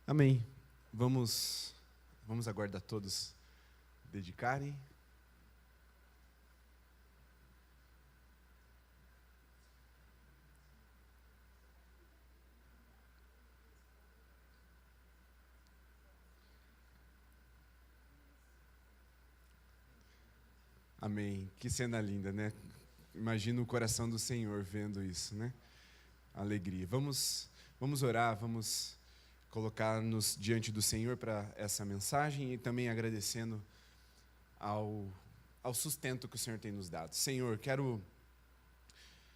Amém. Vamos aguardar todos dedicarem. Amém. Que cena linda, né? Imagina o coração do Senhor vendo isso, né? Alegria. Vamos orar, vamos colocar-nos diante do Senhor para essa mensagem e também agradecendo ao sustento que o Senhor tem nos dado. Senhor, quero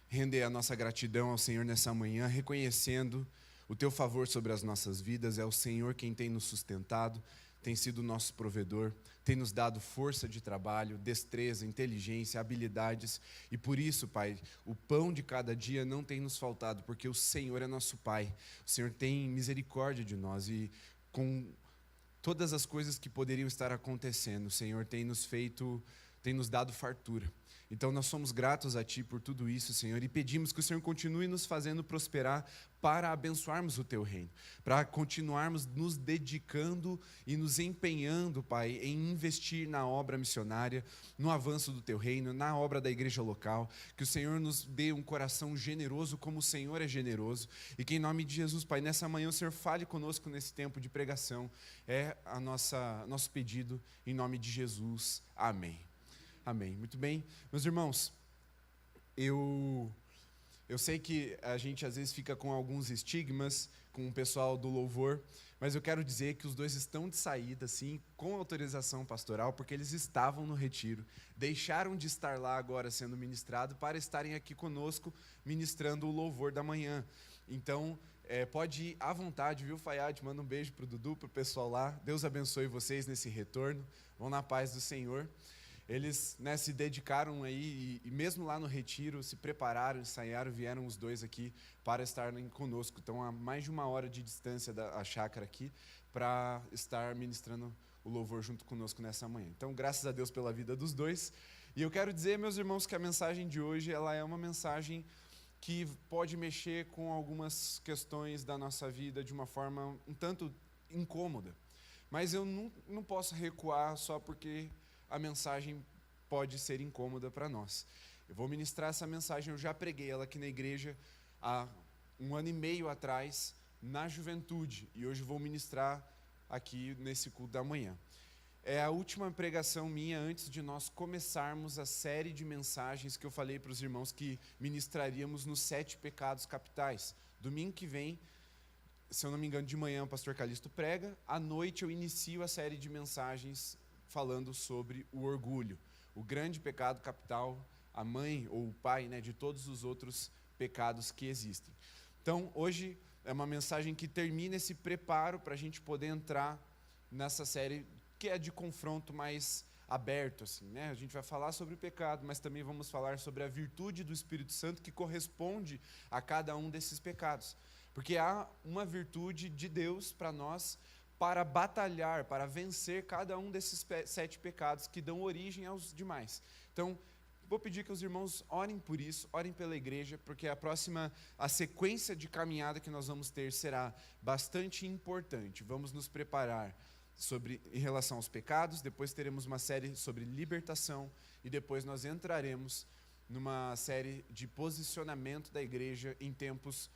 render a nossa gratidão ao Senhor nessa manhã, reconhecendo o Teu favor sobre as nossas vidas. É o Senhor quem tem nos sustentado, tem sido o nosso provedor, tem nos dado força de trabalho, destreza, inteligência, habilidades. E por isso, Pai, o pão de cada dia não tem nos faltado, porque o Senhor é nosso Pai. O Senhor tem misericórdia de nós e com todas as coisas que poderiam estar acontecendo, o Senhor tem nos dado fartura. Então nós somos gratos a Ti por tudo isso, Senhor, e pedimos que o Senhor continue nos fazendo prosperar para abençoarmos o Teu reino, para continuarmos nos dedicando e nos empenhando, Pai, em investir na obra missionária, no avanço do Teu reino, na obra da igreja local, que o Senhor nos dê um coração generoso como o Senhor é generoso, e que em nome de Jesus, Pai, nessa manhã o Senhor fale conosco nesse tempo de pregação, é nosso pedido em nome de Jesus, amém. Amém. Muito bem. Meus irmãos, eu sei que a gente às vezes fica com alguns estigmas com o pessoal do louvor, mas eu quero dizer que os dois estão de saída, sim, com autorização pastoral, porque eles estavam no retiro, deixaram de estar lá agora sendo ministrado para estarem aqui conosco ministrando o louvor da manhã. Então, pode ir à vontade, viu, Fayad? Manda um beijo para o Dudu, para o pessoal lá. Deus abençoe vocês nesse retorno. Vão na paz do Senhor. Eles se dedicaram aí e mesmo lá no retiro se prepararam, ensaiaram, vieram os dois aqui para estarem conosco. Então, a mais de 1 hora de distância da chácara aqui para estar ministrando o louvor junto conosco nessa manhã. Então, graças a Deus pela vida dos dois. E eu quero dizer, meus irmãos, que a mensagem de hoje ela é uma mensagem que pode mexer com algumas questões da nossa vida de uma forma um tanto incômoda. Mas eu não posso recuar só porque a mensagem pode ser incômoda para nós. Eu vou ministrar essa mensagem, eu já preguei ela aqui na igreja há 1 ano e meio atrás, na juventude, e hoje vou ministrar aqui nesse culto da manhã. É a última pregação minha antes de nós começarmos a série de mensagens que eu falei para os irmãos que ministraríamos nos 7 pecados capitais. Domingo que vem, se eu não me engano, de manhã o pastor Calixto prega, à noite eu inicio a série de mensagens falando sobre o orgulho, o grande pecado capital, a mãe ou o pai, de todos os outros pecados que existem. Então, hoje é uma mensagem que termina esse preparo para a gente poder entrar nessa série que é de confronto mais aberto, assim, A gente vai falar sobre o pecado, mas também vamos falar sobre a virtude do Espírito Santo que corresponde a cada um desses pecados. Porque há uma virtude de Deus para nós, para batalhar, para vencer cada um desses 7 pecados que dão origem aos demais. Então, vou pedir que os irmãos orem por isso, orem pela igreja, porque a sequência de caminhada que nós vamos ter será bastante importante. Vamos nos preparar em relação aos pecados, depois teremos uma série sobre libertação e depois nós entraremos numa série de posicionamento da igreja em tempos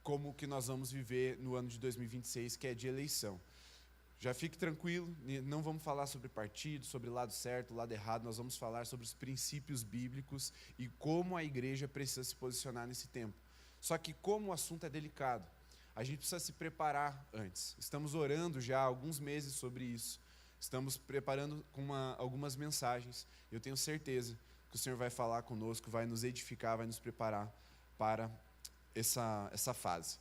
como o que nós vamos viver no ano de 2026, que é de eleição. Já fique tranquilo, não vamos falar sobre partido, sobre lado certo, lado errado, nós vamos falar sobre os princípios bíblicos e como a igreja precisa se posicionar nesse tempo. Só que como o assunto é delicado, a gente precisa se preparar antes. Estamos orando já há alguns meses sobre isso, estamos preparando algumas mensagens, eu tenho certeza que o Senhor vai falar conosco, vai nos edificar, vai nos preparar para essa fase.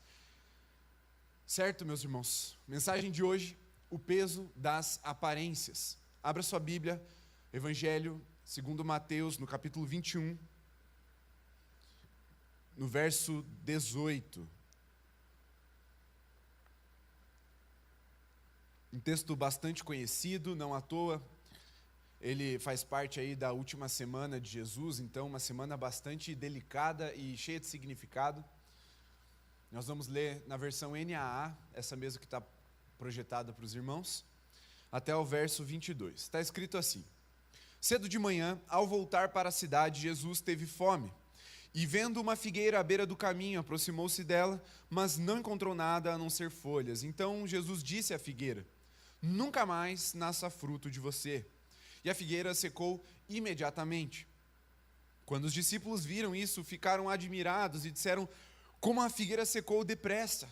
Certo, meus irmãos? Mensagem de hoje, o peso das aparências. Abra sua Bíblia, Evangelho segundo Mateus, no capítulo 21, no verso 18. Um texto bastante conhecido, não à toa. Ele faz parte aí da última semana de Jesus, então uma semana bastante delicada e cheia de significado. Nós vamos ler na versão NAA, essa mesma que está projetada para os irmãos, até o verso 22. Está escrito assim: cedo de manhã, ao voltar para a cidade, Jesus teve fome. E vendo uma figueira à beira do caminho, aproximou-se dela, mas não encontrou nada a não ser folhas. Então Jesus disse à figueira: nunca mais nasça fruto de você. E a figueira secou imediatamente. Quando os discípulos viram isso, ficaram admirados e disseram: como a figueira secou depressa.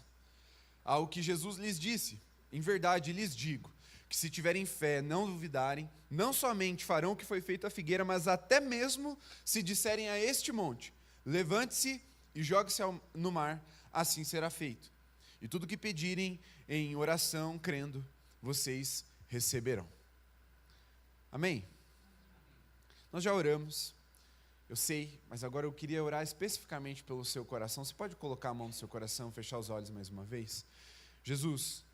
Ao que Jesus lhes disse: em verdade lhes digo, que se tiverem fé, não duvidarem, não somente farão o que foi feito à figueira, mas até mesmo se disserem a este monte: levante-se e jogue-se no mar, assim será feito. E tudo que pedirem em oração, crendo, vocês receberão. Amém? Nós já oramos, eu sei, mas agora eu queria orar especificamente pelo seu coração. Você pode colocar a mão no seu coração, fechar os olhos mais uma vez? Jesus,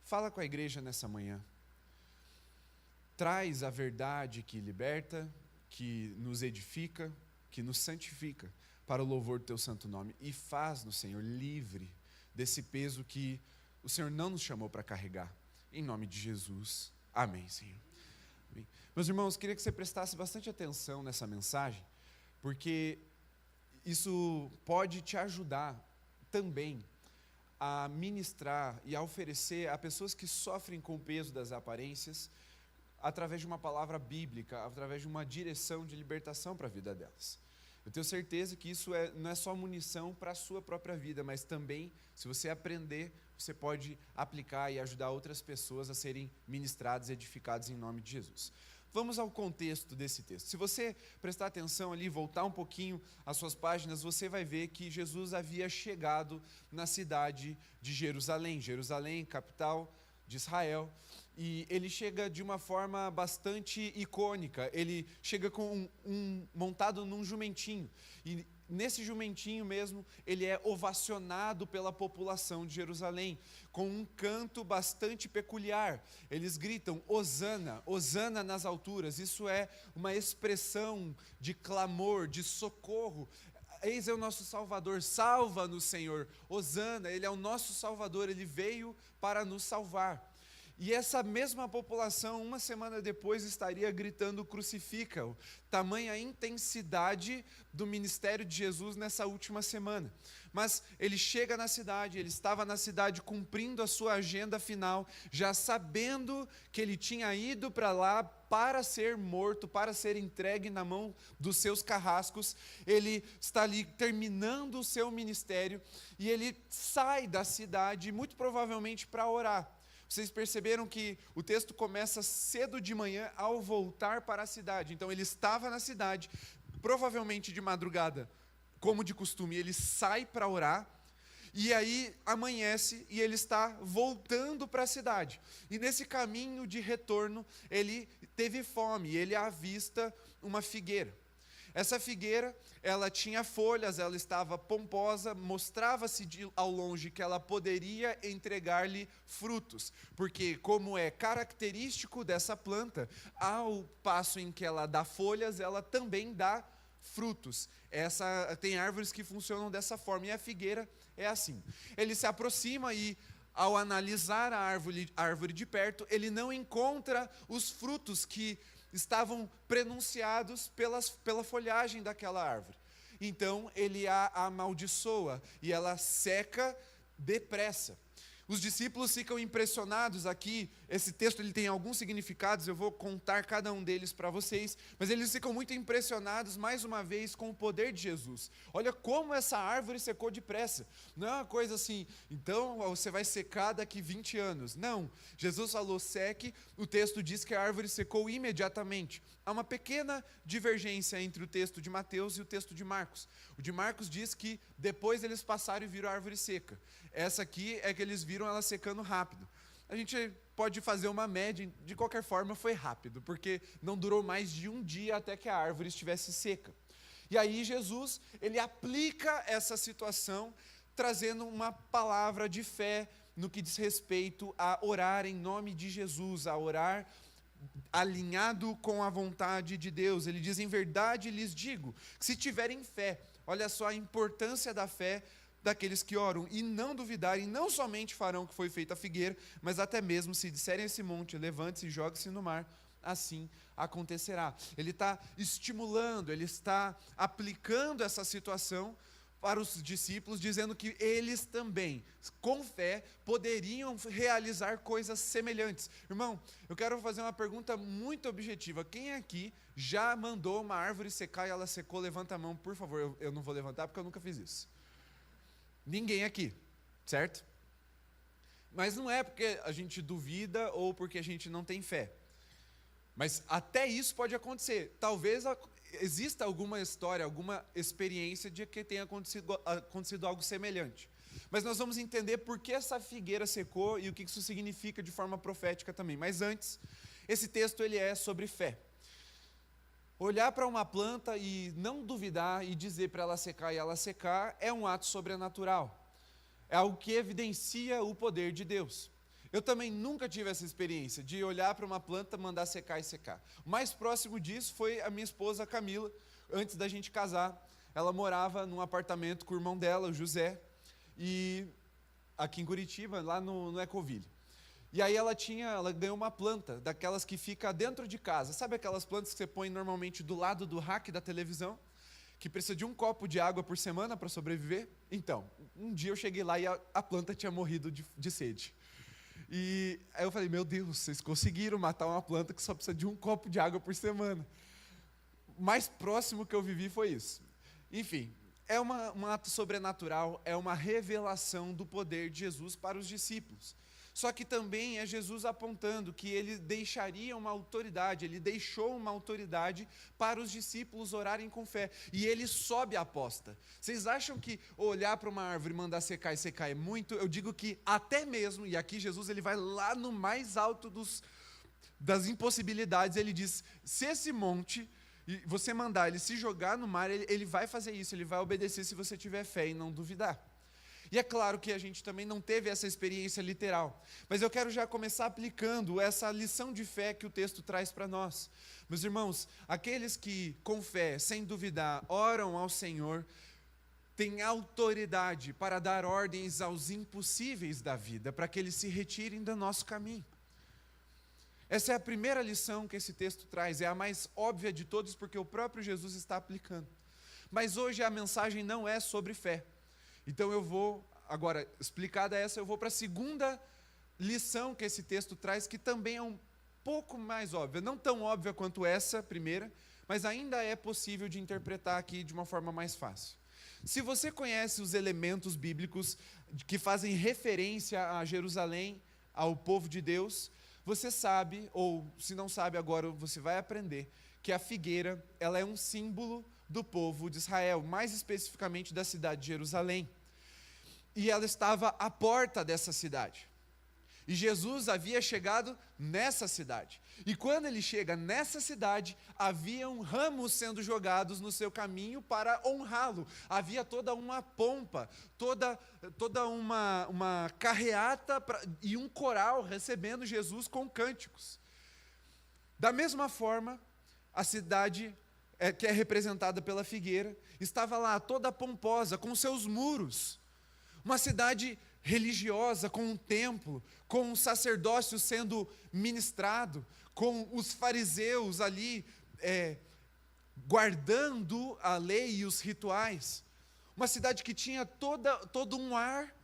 fala com a igreja nessa manhã. Traz a verdade que liberta, que nos edifica, que nos santifica, para o louvor do teu santo nome. E faz-nos, Senhor, livre desse peso que o Senhor não nos chamou para carregar. Em nome de Jesus. Amém, Senhor. Amém. Meus irmãos, queria que você prestasse bastante atenção nessa mensagem, porque isso pode te ajudar também a ministrar e a oferecer a pessoas que sofrem com o peso das aparências, através de uma palavra bíblica, através de uma direção de libertação para a vida delas. Eu tenho certeza que isso não é só munição para a sua própria vida, mas também, se você aprender, você pode aplicar e ajudar outras pessoas a serem ministradas e edificadas em nome de Jesus. Vamos ao contexto desse texto. Se você prestar atenção ali, voltar um pouquinho às suas páginas, você vai ver que Jesus havia chegado na cidade de Jerusalém. Jerusalém, capital de Israel. E ele chega de uma forma bastante icônica. Ele chega montado num jumentinho. E nesse jumentinho mesmo, ele é ovacionado pela população de Jerusalém, com um canto bastante peculiar. Eles gritam: Hosana, Hosana nas alturas. Isso é uma expressão de clamor, de socorro. Eis é o nosso Salvador, salva-nos, Senhor. Hosana, Ele é o nosso Salvador, Ele veio para nos salvar. E essa mesma população, uma semana depois, estaria gritando: crucifica-o. Tamanha a intensidade do ministério de Jesus nessa última semana. Mas ele chega na cidade, ele estava na cidade cumprindo a sua agenda final, já sabendo que ele tinha ido para lá para ser morto, para ser entregue na mão dos seus carrascos. Ele está ali terminando o seu ministério e ele sai da cidade, muito provavelmente para orar. Vocês perceberam que o texto começa cedo de manhã ao voltar para a cidade. Então ele estava na cidade, provavelmente de madrugada, como de costume, ele sai para orar, e aí amanhece e ele está voltando para a cidade. E nesse caminho de retorno, ele teve fome, e ele avista uma figueira. Essa figueira, ela tinha folhas, ela estava pomposa, mostrava-se ao longe que ela poderia entregar-lhe frutos, porque, como é característico dessa planta, ao passo em que ela dá folhas, ela também dá frutos. Tem árvores que funcionam dessa forma, e a figueira é assim. Ele se aproxima e, ao analisar a árvore de perto, ele não encontra os frutos que estavam prenunciados pela folhagem daquela árvore. Então ele a amaldiçoa e ela seca depressa. Os discípulos ficam impressionados aqui. Esse texto ele tem alguns significados, eu vou contar cada um deles para vocês, mas eles ficam muito impressionados, mais uma vez, com o poder de Jesus. Olha como essa árvore secou depressa. Não é uma coisa assim: então você vai secar daqui 20 anos. Não, Jesus falou seque, o texto diz que a árvore secou imediatamente. Há uma pequena divergência entre o texto de Mateus e o texto de Marcos. O de Marcos diz que depois eles passaram e viram a árvore seca. Essa aqui é que eles viram ela secando rápido. A gente pode fazer uma média, de qualquer forma foi rápido, porque não durou mais de um dia até que a árvore estivesse seca. E aí Jesus, ele aplica essa situação, trazendo uma palavra de fé no que diz respeito a orar em nome de Jesus, a orar alinhado com a vontade de Deus. Ele diz: em verdade lhes digo, que se tiverem fé, olha só a importância da fé daqueles que oram, e não duvidarem, não somente farão o que foi feito à figueira, mas até mesmo se disserem a esse monte, levante-se e jogue-se no mar, assim acontecerá. Ele está estimulando, ele está aplicando essa situação para os discípulos, dizendo que eles também, com fé, poderiam realizar coisas semelhantes. Irmão, eu quero fazer uma pergunta muito objetiva. Quem aqui já mandou uma árvore secar e ela secou? Levanta a mão, por favor. Eu não vou levantar porque eu nunca fiz isso. Ninguém aqui, certo? Mas não é porque a gente duvida ou porque a gente não tem fé. Mas até isso pode acontecer. Talvez exista alguma história, alguma experiência de que tenha acontecido algo semelhante. Mas nós vamos entender por que essa figueira secou e o que isso significa de forma profética também. Mas antes, esse texto ele é sobre fé. Olhar para uma planta e não duvidar e dizer para ela secar e ela secar é um ato sobrenatural. É algo que evidencia o poder de Deus. Eu também nunca tive essa experiência de olhar para uma planta, mandar secar e secar. O mais próximo disso foi a minha esposa Camila, antes da gente casar. Ela morava num apartamento com o irmão dela, o José, e aqui em Curitiba, lá no Ecoville. E aí ela ganhou uma planta, daquelas que fica dentro de casa. Sabe aquelas plantas que você põe normalmente do lado do rack da televisão? Que precisa de um copo de água por semana para sobreviver? Então, um dia eu cheguei lá e a planta tinha morrido de sede. E aí eu falei, meu Deus, vocês conseguiram matar uma planta que só precisa de um copo de água por semana. O mais próximo que eu vivi foi isso. Enfim, é um ato sobrenatural, é uma revelação do poder de Jesus para os discípulos. Só que também é Jesus apontando que ele deixaria uma autoridade, ele deixou uma autoridade para os discípulos orarem com fé. E ele sobe a aposta. Vocês acham que olhar para uma árvore e mandar secar e secar é muito? Eu digo que até mesmo, e aqui Jesus ele vai lá no mais alto das impossibilidades, ele diz, se esse monte, e você mandar ele se jogar no mar, ele vai fazer isso, ele vai obedecer se você tiver fé e não duvidar. E é claro que a gente também não teve essa experiência literal, mas eu quero já começar aplicando essa lição de fé que o texto traz para nós. Meus irmãos, aqueles que com fé, sem duvidar, oram ao Senhor, têm autoridade para dar ordens aos impossíveis da vida, para que eles se retirem do nosso caminho. Essa é a primeira lição que esse texto traz, é a mais óbvia de todas, porque o próprio Jesus está aplicando. Mas hoje a mensagem não é sobre fé. Então eu vou, agora, explicada essa, eu vou para a segunda lição que esse texto traz, que também é um pouco mais óbvia, não tão óbvia quanto essa primeira, mas ainda é possível de interpretar aqui de uma forma mais fácil. Se você conhece os elementos bíblicos que fazem referência a Jerusalém, ao povo de Deus, você sabe, ou se não sabe agora, você vai aprender, que a figueira, ela é um símbolo do povo de Israel, mais especificamente da cidade de Jerusalém. E ela estava à porta dessa cidade. E Jesus havia chegado nessa cidade. E quando ele chega nessa cidade, haviam ramos sendo jogados no seu caminho para honrá-lo. Havia toda uma pompa, toda uma carreata e um coral recebendo Jesus com cânticos. Da mesma forma, a cidade que é representada pela figueira, estava lá toda pomposa, com seus muros. Uma cidade religiosa, com um templo, com um sacerdócio sendo ministrado, com os fariseus ali guardando a lei e os rituais. Uma cidade que tinha todo um ar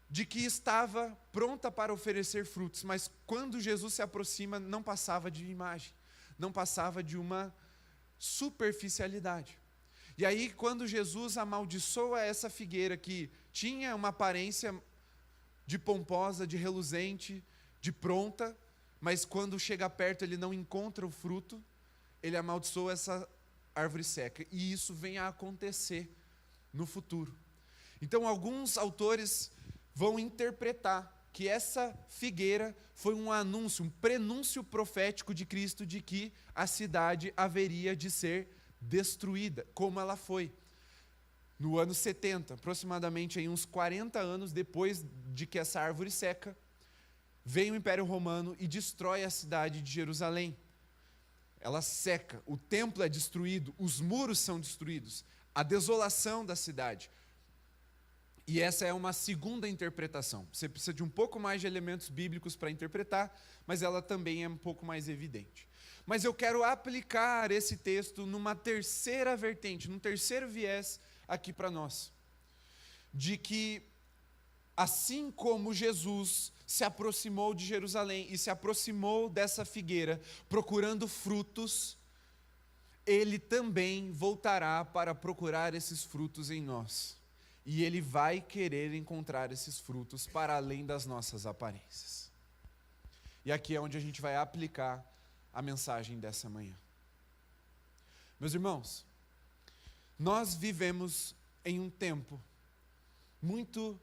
de que estava pronta para oferecer frutos, mas quando Jesus se aproxima, não passava de imagem, não passava de uma superficialidade. E aí, quando Jesus amaldiçoa essa figueira que tinha uma aparência de pomposa, de reluzente, de pronta, mas quando chega perto ele não encontra o fruto, ele amaldiçoa essa árvore seca. E isso vem a acontecer no futuro. Então, alguns autores vão interpretar que essa figueira foi um anúncio, um prenúncio profético de Cristo de que a cidade haveria de ser destruída, como ela foi. No ano 70, aproximadamente aí uns 40 anos depois de que essa árvore seca, vem o Império Romano e destrói a cidade de Jerusalém. Ela seca, o templo é destruído, os muros são destruídos, a desolação da cidade. E essa é uma segunda interpretação. Você precisa de um pouco mais de elementos bíblicos para interpretar, mas ela também é um pouco mais evidente. Mas eu quero aplicar esse texto numa terceira vertente, num terceiro viés aqui para nós. De que, assim como Jesus se aproximou de Jerusalém e se aproximou dessa figueira procurando frutos, ele também voltará para procurar esses frutos em nós. E ele vai querer encontrar esses frutos para além das nossas aparências. E aqui é onde a gente vai aplicar a mensagem dessa manhã. Meus irmãos, nós vivemos em um tempo muito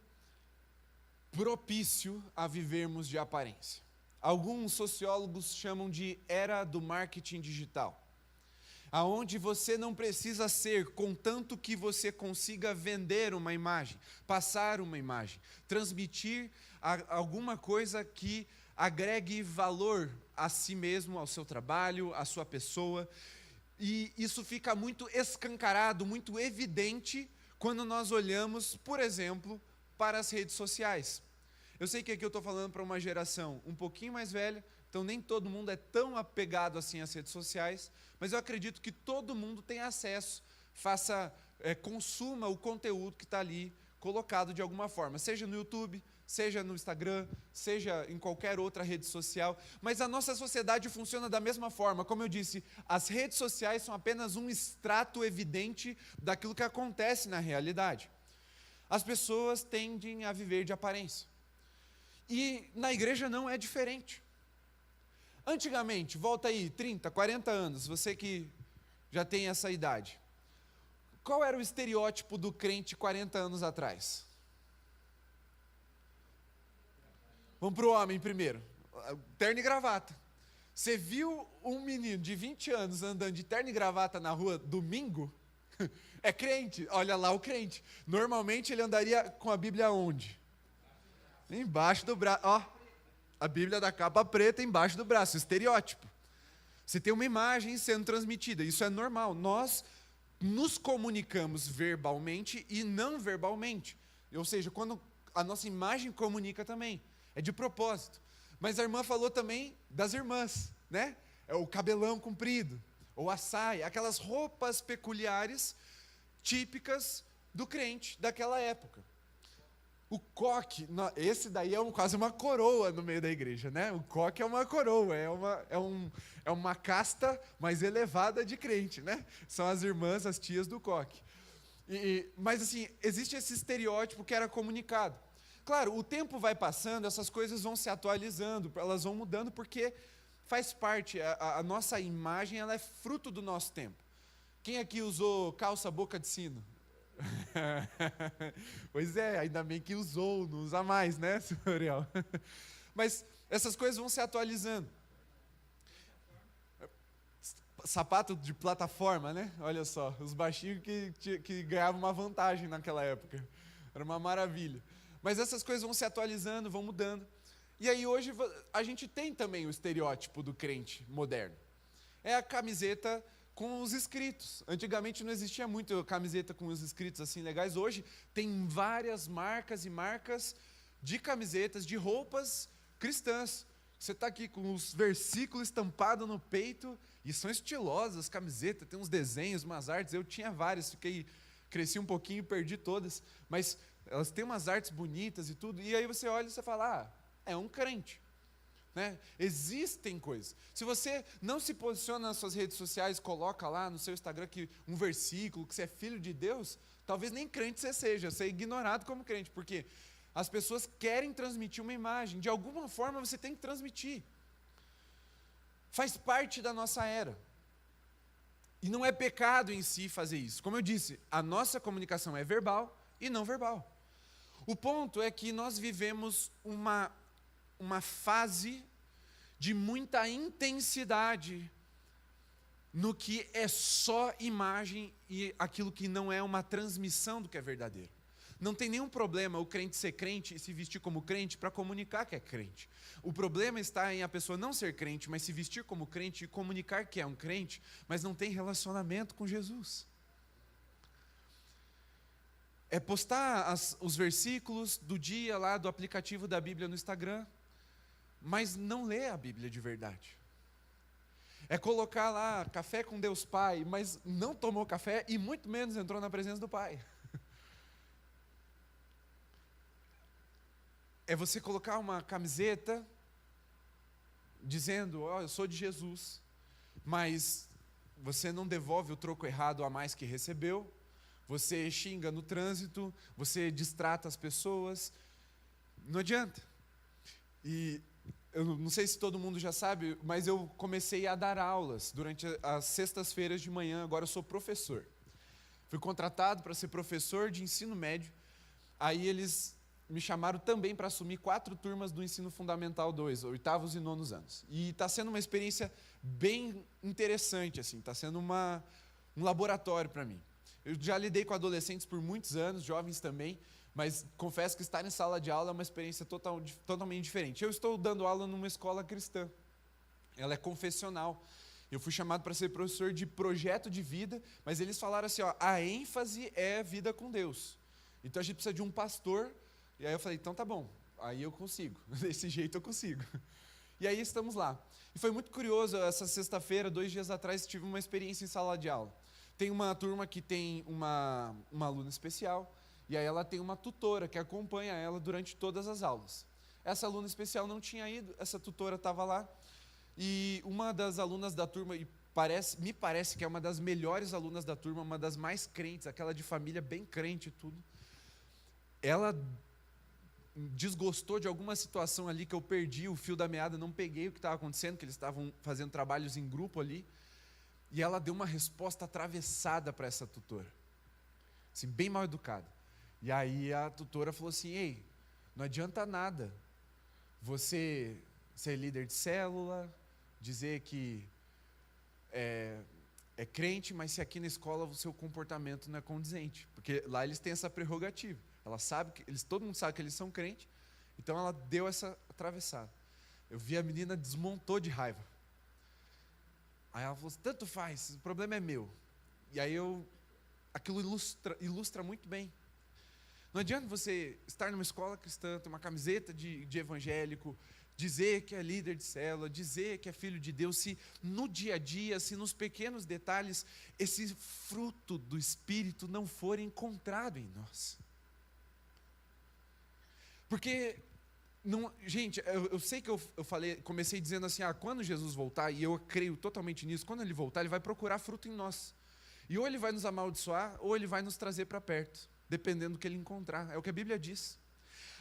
propício a vivermos de aparência. Alguns sociólogos chamam de era do marketing digital, aonde você não precisa ser, contanto que você consiga vender uma imagem, passar uma imagem, transmitir alguma coisa que agregue valor a si mesmo, ao seu trabalho, à sua pessoa. E isso fica muito escancarado, muito evidente quando nós olhamos, por exemplo, para as redes sociais. Eu sei que aqui eu estou falando para uma geração um pouquinho mais velha, então nem todo mundo é tão apegado assim às redes sociais, mas eu acredito que todo mundo tem acesso, consuma o conteúdo que está ali colocado de alguma forma, seja no YouTube, seja no Instagram, seja em qualquer outra rede social. Mas a nossa sociedade funciona da mesma forma. Como eu disse, as redes sociais são apenas um extrato evidente daquilo que acontece na realidade. As pessoas tendem a viver de aparência. E na igreja não é diferente. Antigamente, volta aí, 30, 40 anos, você que já tem essa idade. Qual era o estereótipo do crente 40 anos atrás? Vamos para o homem primeiro. Terno e gravata. Você viu um menino de 20 anos andando de terno e gravata na rua domingo? É crente, olha lá o crente. Normalmente ele andaria com a Bíblia onde? Embaixo do braço, ó. A Bíblia da capa preta embaixo do braço, estereótipo. Você tem uma imagem sendo transmitida, isso é normal. Nós nos comunicamos verbalmente e não verbalmente. Ou seja, quando a nossa imagem comunica também, é de propósito. Mas a irmã falou também das irmãs, né? É o cabelão comprido, ou a saia, aquelas roupas peculiares, típicas do crente daquela época. O coque, esse daí é quase uma coroa no meio da igreja, né? O coque é uma coroa, é uma casta mais elevada de crente, né? São as irmãs, as tias do coque. Mas assim, existe esse estereótipo que era comunicado. Claro, o tempo vai passando, essas coisas vão se atualizando, elas vão mudando, porque faz parte, a nossa imagem ela é fruto do nosso tempo. Quem aqui usou calça boca de sino? Pois é, ainda bem que usou, não usa mais, né, senhor Ariel? Mas essas coisas vão se atualizando. Sapato de plataforma, né? Olha só, os baixinhos que ganhavam uma vantagem naquela época. Era uma maravilha. Mas essas coisas vão se atualizando, vão mudando. E aí hoje a gente tem também o estereótipo do crente moderno. É a camiseta com os escritos. Antigamente não existia muito camiseta com os escritos assim legais. Hoje tem várias marcas e marcas de camisetas, de roupas cristãs. Você está aqui com os versículos estampados no peito e são estilosas as camisetas, tem uns desenhos, umas artes. Eu tinha várias, cresci um pouquinho e perdi todas, mas elas têm umas artes bonitas e tudo. E aí você olha e você fala, é um crente. Né? Existem coisas. Se você não se posiciona nas suas redes sociais, coloca lá no seu Instagram um versículo, que você é filho de Deus, talvez nem crente você é ignorado como crente, porque as pessoas querem transmitir uma imagem, de alguma forma você tem que transmitir. Faz parte da nossa era. E não é pecado em si fazer isso. Como eu disse, a nossa comunicação é verbal e não verbal. O ponto é que nós vivemos uma fase de muita intensidade no que é só imagem e aquilo que não é uma transmissão do que é verdadeiro. Não tem nenhum problema o crente ser crente e se vestir como crente para comunicar que é crente. O problema está em a pessoa não ser crente, mas se vestir como crente e comunicar que é um crente, mas não tem relacionamento com Jesus. É postar os versículos do dia lá do aplicativo da Bíblia no Instagram, mas não ler a Bíblia de verdade. É colocar lá café com Deus Pai, mas não tomou café e muito menos entrou na presença do Pai. É você colocar uma camiseta dizendo, eu sou de Jesus, mas você não devolve o troco errado a mais que recebeu, você xinga no trânsito, você distrata as pessoas, não adianta. E eu não sei se todo mundo já sabe, mas eu comecei a dar aulas durante as sextas-feiras de manhã, agora eu sou professor. Fui contratado para ser professor de ensino médio, aí eles me chamaram também para assumir 4 turmas do Ensino Fundamental 2, 8º e 9º anos. E está sendo uma experiência bem interessante, assim, está sendo um laboratório para mim. Eu já lidei com adolescentes por muitos anos, jovens também, mas confesso que estar em sala de aula é uma experiência totalmente diferente. Eu estou dando aula numa escola cristã, ela é confessional. Eu fui chamado para ser professor de projeto de vida, mas eles falaram assim, a ênfase é vida com Deus. Então a gente precisa de um pastor. E aí eu falei, então tá bom, aí eu consigo, desse jeito eu consigo. E aí estamos lá. E foi muito curioso, essa sexta-feira, 2 dias atrás, tive uma experiência em sala de aula. Tem uma turma que tem uma aluna especial, e aí ela tem uma tutora que acompanha ela durante todas as aulas. Essa aluna especial não tinha ido, essa tutora estava lá, e uma das alunas da turma, e me parece que é uma das melhores alunas da turma, uma das mais crentes, aquela de família bem crente e tudo, ela desgostou de alguma situação ali que eu perdi o fio da meada, não peguei o que estava acontecendo, que eles estavam fazendo trabalhos em grupo ali, e ela deu uma resposta atravessada para essa tutora, assim, bem mal educada. E aí a tutora falou assim, ei, não adianta nada você ser líder de célula, dizer que é crente, mas se aqui na escola o seu comportamento não é condizente, porque lá eles têm essa prerrogativa. Ela sabe todo mundo sabe que eles são crentes, então ela deu essa atravessada. Eu vi a menina desmontou de raiva. Aí ela falou assim, tanto faz, o problema é meu. E aí aquilo ilustra muito bem. Não adianta você estar numa escola cristã, ter uma camiseta de evangélico, dizer que é líder de célula, dizer que é filho de Deus, se no dia a dia, se nos pequenos detalhes, esse fruto do Espírito não for encontrado em nós. Porque, gente, eu sei que eu comecei dizendo assim, quando Jesus voltar, e eu creio totalmente nisso, quando ele voltar, ele vai procurar fruto em nós. E ou ele vai nos amaldiçoar, ou ele vai nos trazer para perto, dependendo do que ele encontrar. É o que a Bíblia diz.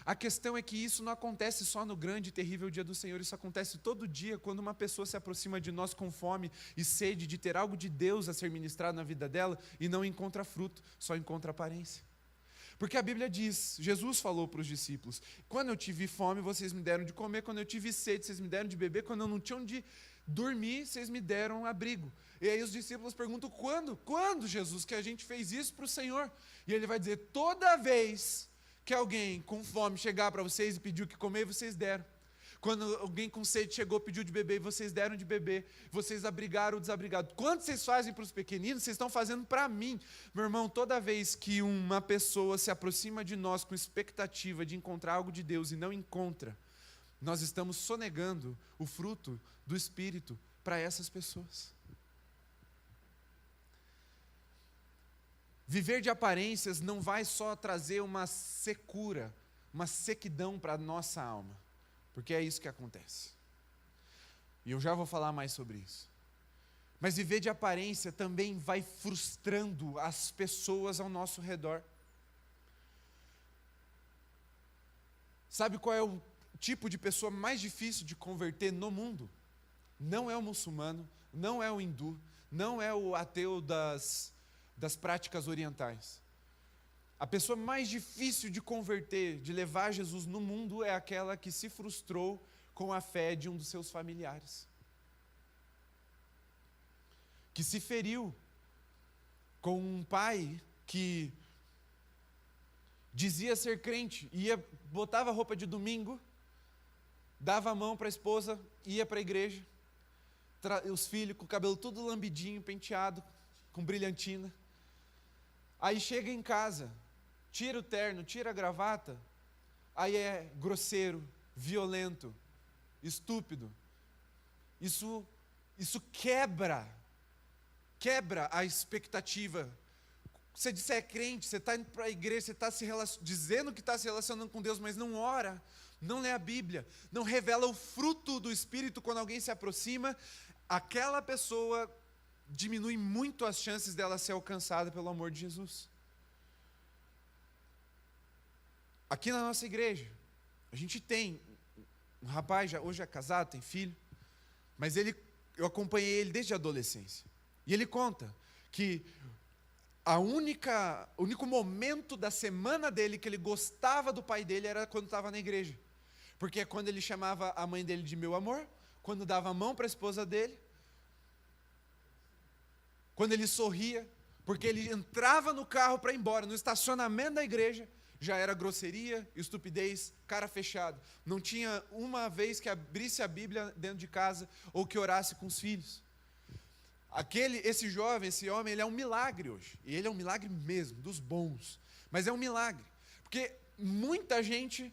A questão é que isso não acontece só no grande e terrível dia do Senhor, isso acontece todo dia, quando uma pessoa se aproxima de nós com fome e sede de ter algo de Deus a ser ministrado na vida dela, e não encontra fruto, só encontra aparência. Porque a Bíblia diz, Jesus falou para os discípulos, quando eu tive fome, vocês me deram de comer, quando eu tive sede, vocês me deram de beber, quando eu não tinha onde dormir, vocês me deram abrigo. E aí os discípulos perguntam, quando, Jesus, que a gente fez isso para o Senhor? E ele vai dizer, toda vez que alguém com fome chegar para vocês e pedir o que comer, vocês deram. Quando alguém com sede chegou, pediu de beber, vocês deram de beber. Vocês abrigaram o desabrigado. Quando vocês fazem para os pequeninos, vocês estão fazendo para mim. Meu irmão, toda vez que uma pessoa se aproxima de nós com expectativa de encontrar algo de Deus e não encontra, nós estamos sonegando o fruto do Espírito para essas pessoas. Viver de aparências não vai só trazer uma secura, uma sequidão para a nossa alma. Porque é isso que acontece. E eu já vou falar mais sobre isso. Mas viver de aparência também vai frustrando as pessoas ao nosso redor. Sabe qual é o tipo de pessoa mais difícil de converter no mundo? Não é o muçulmano, não é o hindu, não é o ateu das práticas orientais. A pessoa mais difícil de converter, de levar Jesus no mundo, é aquela que se frustrou com a fé de um dos seus familiares. Que se feriu com um pai que dizia ser crente, botava roupa de domingo, dava a mão para a esposa, ia para a igreja, os filhos com o cabelo tudo lambidinho, penteado, com brilhantina. Aí chega em casa, tira o terno, tira a gravata, aí é grosseiro, violento, estúpido. Isso quebra a expectativa. Você diz que é crente, você está indo para a igreja, você está dizendo que está se relacionando com Deus, mas não ora, não lê a Bíblia, não revela o fruto do Espírito quando alguém se aproxima, aquela pessoa diminui muito as chances dela ser alcançada pelo amor de Jesus. Aqui na nossa igreja, a gente tem um rapaz, hoje é casado, tem filho, mas eu acompanhei ele desde a adolescência. E ele conta que o único momento da semana dele que ele gostava do pai dele era quando estava na igreja. Porque é quando ele chamava a mãe dele de meu amor, quando dava a mão para a esposa dele, quando ele sorria, porque ele entrava no carro para ir embora, no estacionamento da igreja, já era grosseria, estupidez, cara fechado. Não tinha uma vez que abrisse a Bíblia dentro de casa ou que orasse com os filhos. Esse jovem, esse homem, ele é um milagre hoje. E ele é um milagre mesmo, dos bons. Mas é um milagre. Porque muita gente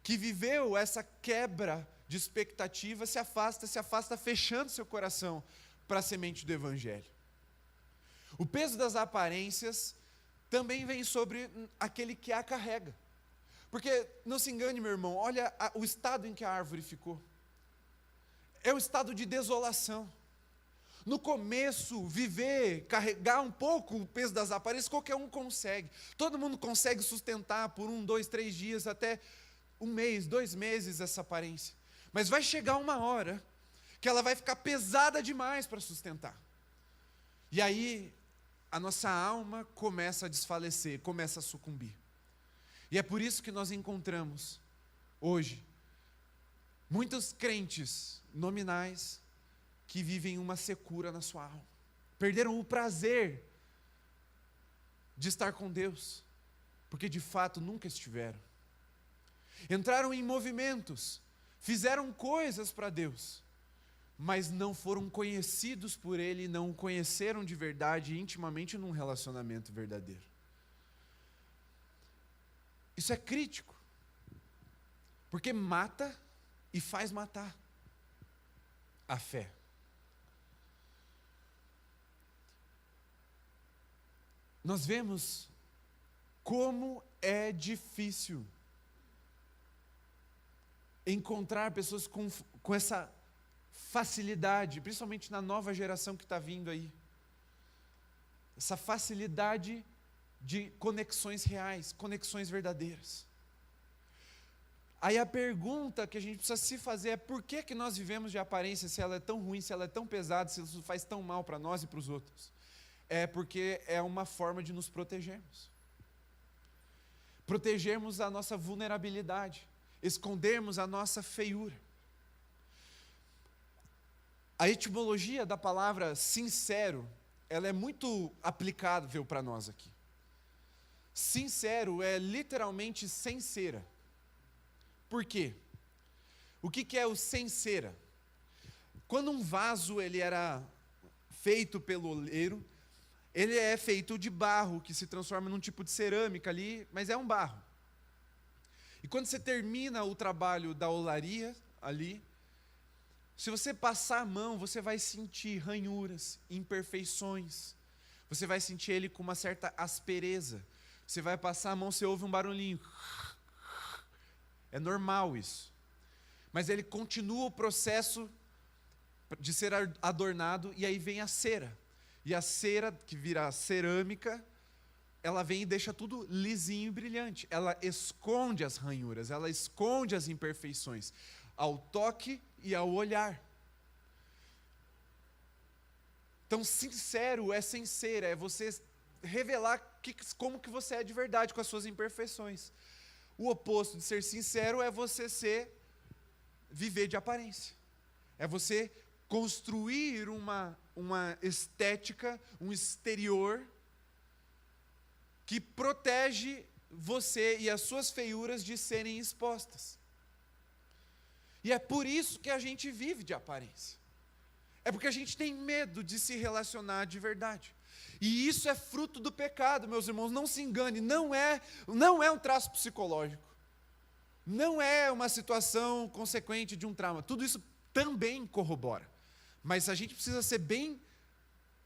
que viveu essa quebra de expectativa se afasta fechando seu coração para a semente do Evangelho. O peso das aparências também vem sobre aquele que a carrega. Porque, não se engane, meu irmão, olha o estado em que a árvore ficou. É um estado de desolação. No começo, carregar um pouco o peso das aparências, qualquer um consegue. Todo mundo consegue sustentar por 1, 2, 3 dias, até 1 mês, 2 meses essa aparência. Mas vai chegar uma hora que ela vai ficar pesada demais para sustentar. E aí, a nossa alma começa a desfalecer, começa a sucumbir. E é por isso que nós encontramos, hoje, muitos crentes nominais que vivem uma secura na sua alma. Perderam o prazer de estar com Deus, porque de fato nunca estiveram. Entraram em movimentos, fizeram coisas para Deus, mas não foram conhecidos por Ele, não o conheceram de verdade, intimamente, num relacionamento verdadeiro. Isso é crítico, porque mata e faz matar a fé. Nós vemos como é difícil encontrar pessoas com essa facilidade, principalmente na nova geração que está vindo aí. Essa facilidade de conexões reais, conexões verdadeiras. Aí a pergunta que a gente precisa se fazer é: por que nós vivemos de aparência, se ela é tão ruim, se ela é tão pesada, se isso faz tão mal para nós e para os outros? É porque é uma forma de nos protegermos. Protegermos a nossa vulnerabilidade, escondermos a nossa feiura. A etimologia da palavra sincero, ela é muito aplicável para nós aqui. Sincero é literalmente sem cera. Por quê? O que é o sem cera? Quando um vaso ele era feito pelo oleiro, ele é feito de barro, que se transforma num tipo de cerâmica ali, mas é um barro. E quando você termina o trabalho da olaria ali, se você passar a mão, você vai sentir ranhuras, imperfeições. Você vai sentir ele com uma certa aspereza. Você vai passar a mão, você ouve um barulhinho. É normal isso. Mas ele continua o processo de ser adornado, e aí vem a cera. E a cera, que vira cerâmica, ela vem e deixa tudo lisinho e brilhante. Ela esconde as ranhuras, ela esconde as imperfeições, ao toque e ao olhar. Então, sincero é sem cera, é você revelar como que você é de verdade, com as suas imperfeições. O oposto de ser sincero é você viver de aparência. É você construir uma estética, um exterior que protege você e as suas feiuras de serem expostas. E é por isso que a gente vive de aparência. É porque a gente tem medo de se relacionar de verdade. E isso é fruto do pecado, meus irmãos, não se engane, não é um traço psicológico. Não é uma situação consequente de um trauma. Tudo isso também corrobora. Mas a gente precisa ser bem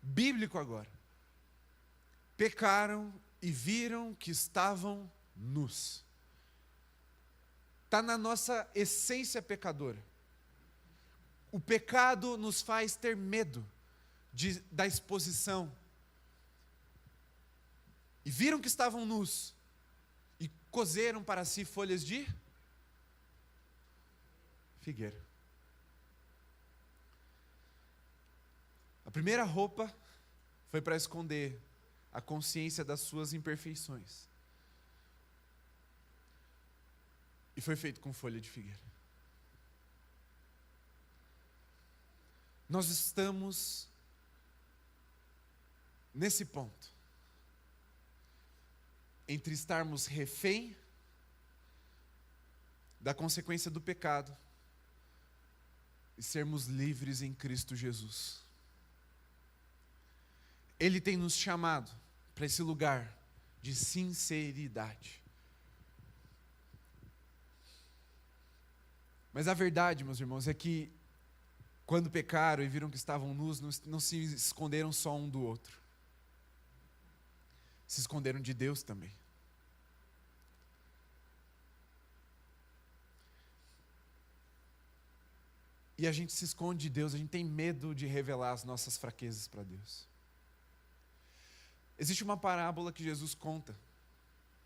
bíblico agora. Pecaram e viram que estavam nus. Está na nossa essência pecadora. O pecado nos faz ter medo da exposição. E viram que estavam nus. E coseram para si folhas de figueira. A primeira roupa foi para esconder a consciência das suas imperfeições. E foi feito com folha de figueira. Nós estamos nesse ponto, entre estarmos refém da consequência do pecado e sermos livres em Cristo Jesus. Ele tem nos chamado para esse lugar de sinceridade. Mas a verdade, meus irmãos, é que quando pecaram e viram que estavam nus, não se esconderam só um do outro. Se esconderam de Deus também. E a gente se esconde de Deus, a gente tem medo de revelar as nossas fraquezas para Deus. Existe uma parábola que Jesus conta,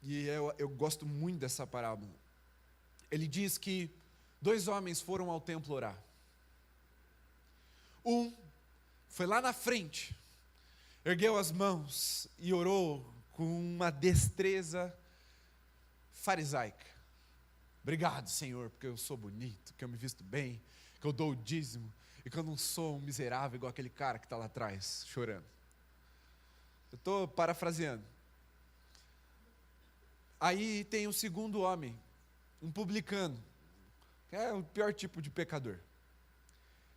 e eu gosto muito dessa parábola. Ele diz que 2 homens foram ao templo orar. Um foi lá na frente, ergueu as mãos e orou com uma destreza farisaica. Obrigado, Senhor, porque eu sou bonito, que eu me visto bem, que eu dou o dízimo e que eu não sou um miserável igual aquele cara que está lá atrás, chorando. Eu estou parafraseando. Aí tem o segundo homem, um publicano, que é o pior tipo de pecador.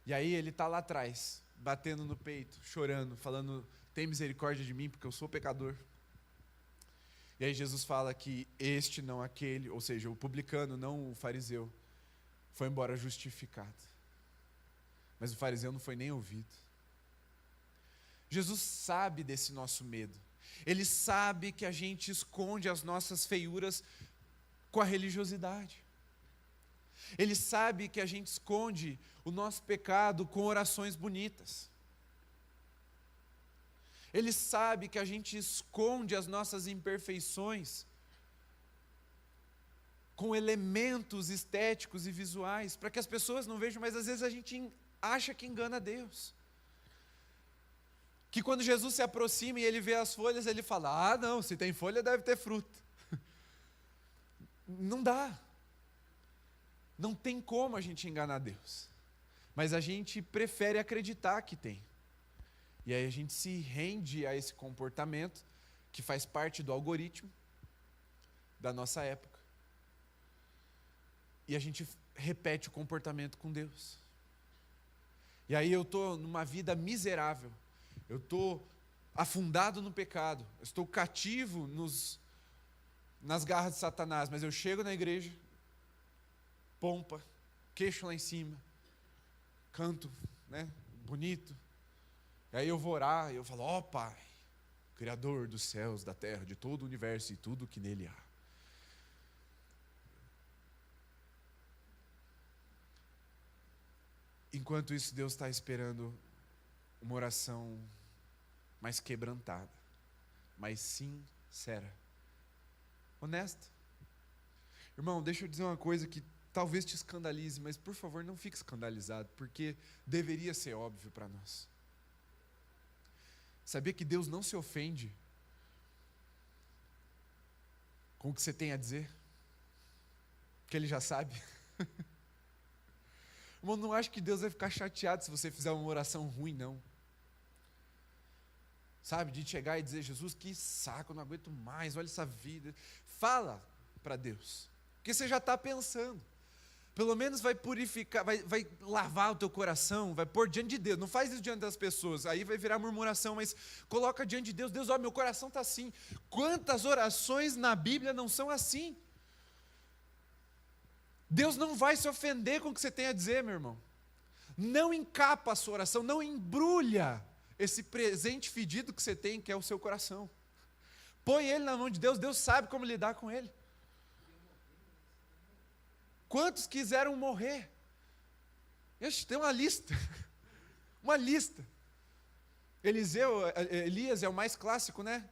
E aí ele está lá atrás, batendo no peito, chorando, falando, tem misericórdia de mim porque eu sou pecador. E aí Jesus fala que este, não aquele, ou seja, o publicano, não o fariseu, foi embora justificado. Mas o fariseu não foi nem ouvido. Jesus sabe desse nosso medo. Ele sabe que a gente esconde as nossas feiuras com a religiosidade. Ele sabe que a gente esconde o nosso pecado com orações bonitas. Ele sabe que a gente esconde as nossas imperfeições com elementos estéticos e visuais, para que as pessoas não vejam, mas às vezes a gente acha que engana Deus. Que quando Jesus se aproxima e ele vê as folhas, ele fala, não, se tem folha deve ter fruto. Não dá. Não tem como a gente enganar Deus. Mas a gente prefere acreditar que tem. E aí a gente se rende a esse comportamento que faz parte do algoritmo da nossa época. E a gente repete o comportamento com Deus. E aí eu estou numa vida miserável. Eu estou afundado no pecado. Eu estou cativo nas garras de Satanás. Mas eu chego na igreja, pompa, queixo lá em cima, canto, né, bonito. E aí eu vou orar e eu falo, ó Pai, Criador dos céus, da terra, de todo o universo e tudo que nele há. Enquanto isso, Deus está esperando uma oração mais quebrantada, mais sincera, honesta. Irmão, deixa eu dizer uma coisa que talvez te escandalize, mas por favor não fique escandalizado, porque deveria ser óbvio para nós. Sabia que Deus não se ofende com o que você tem a dizer? Que Ele já sabe. Irmão, não acho que Deus vai ficar chateado se você fizer uma oração ruim, não. Sabe, de chegar e dizer, Jesus, que saco, eu não aguento mais, olha essa vida. Fala para Deus, porque você já está pensando. pelo menos vai purificar, vai lavar o teu coração, vai pôr diante de Deus. Não faz isso diante das pessoas, aí vai virar murmuração, mas coloca diante de Deus. Deus, ó, meu coração está assim. Quantas orações na Bíblia não são assim? Deus não vai se ofender com o que você tem a dizer, meu irmão. Não encapa a sua oração, não embrulha esse presente fedido que você tem, que é o seu coração. Põe ele na mão de Deus, Deus sabe como lidar com ele. Quantos quiseram morrer? Tem uma lista. Uma lista. Elias é o mais clássico, né?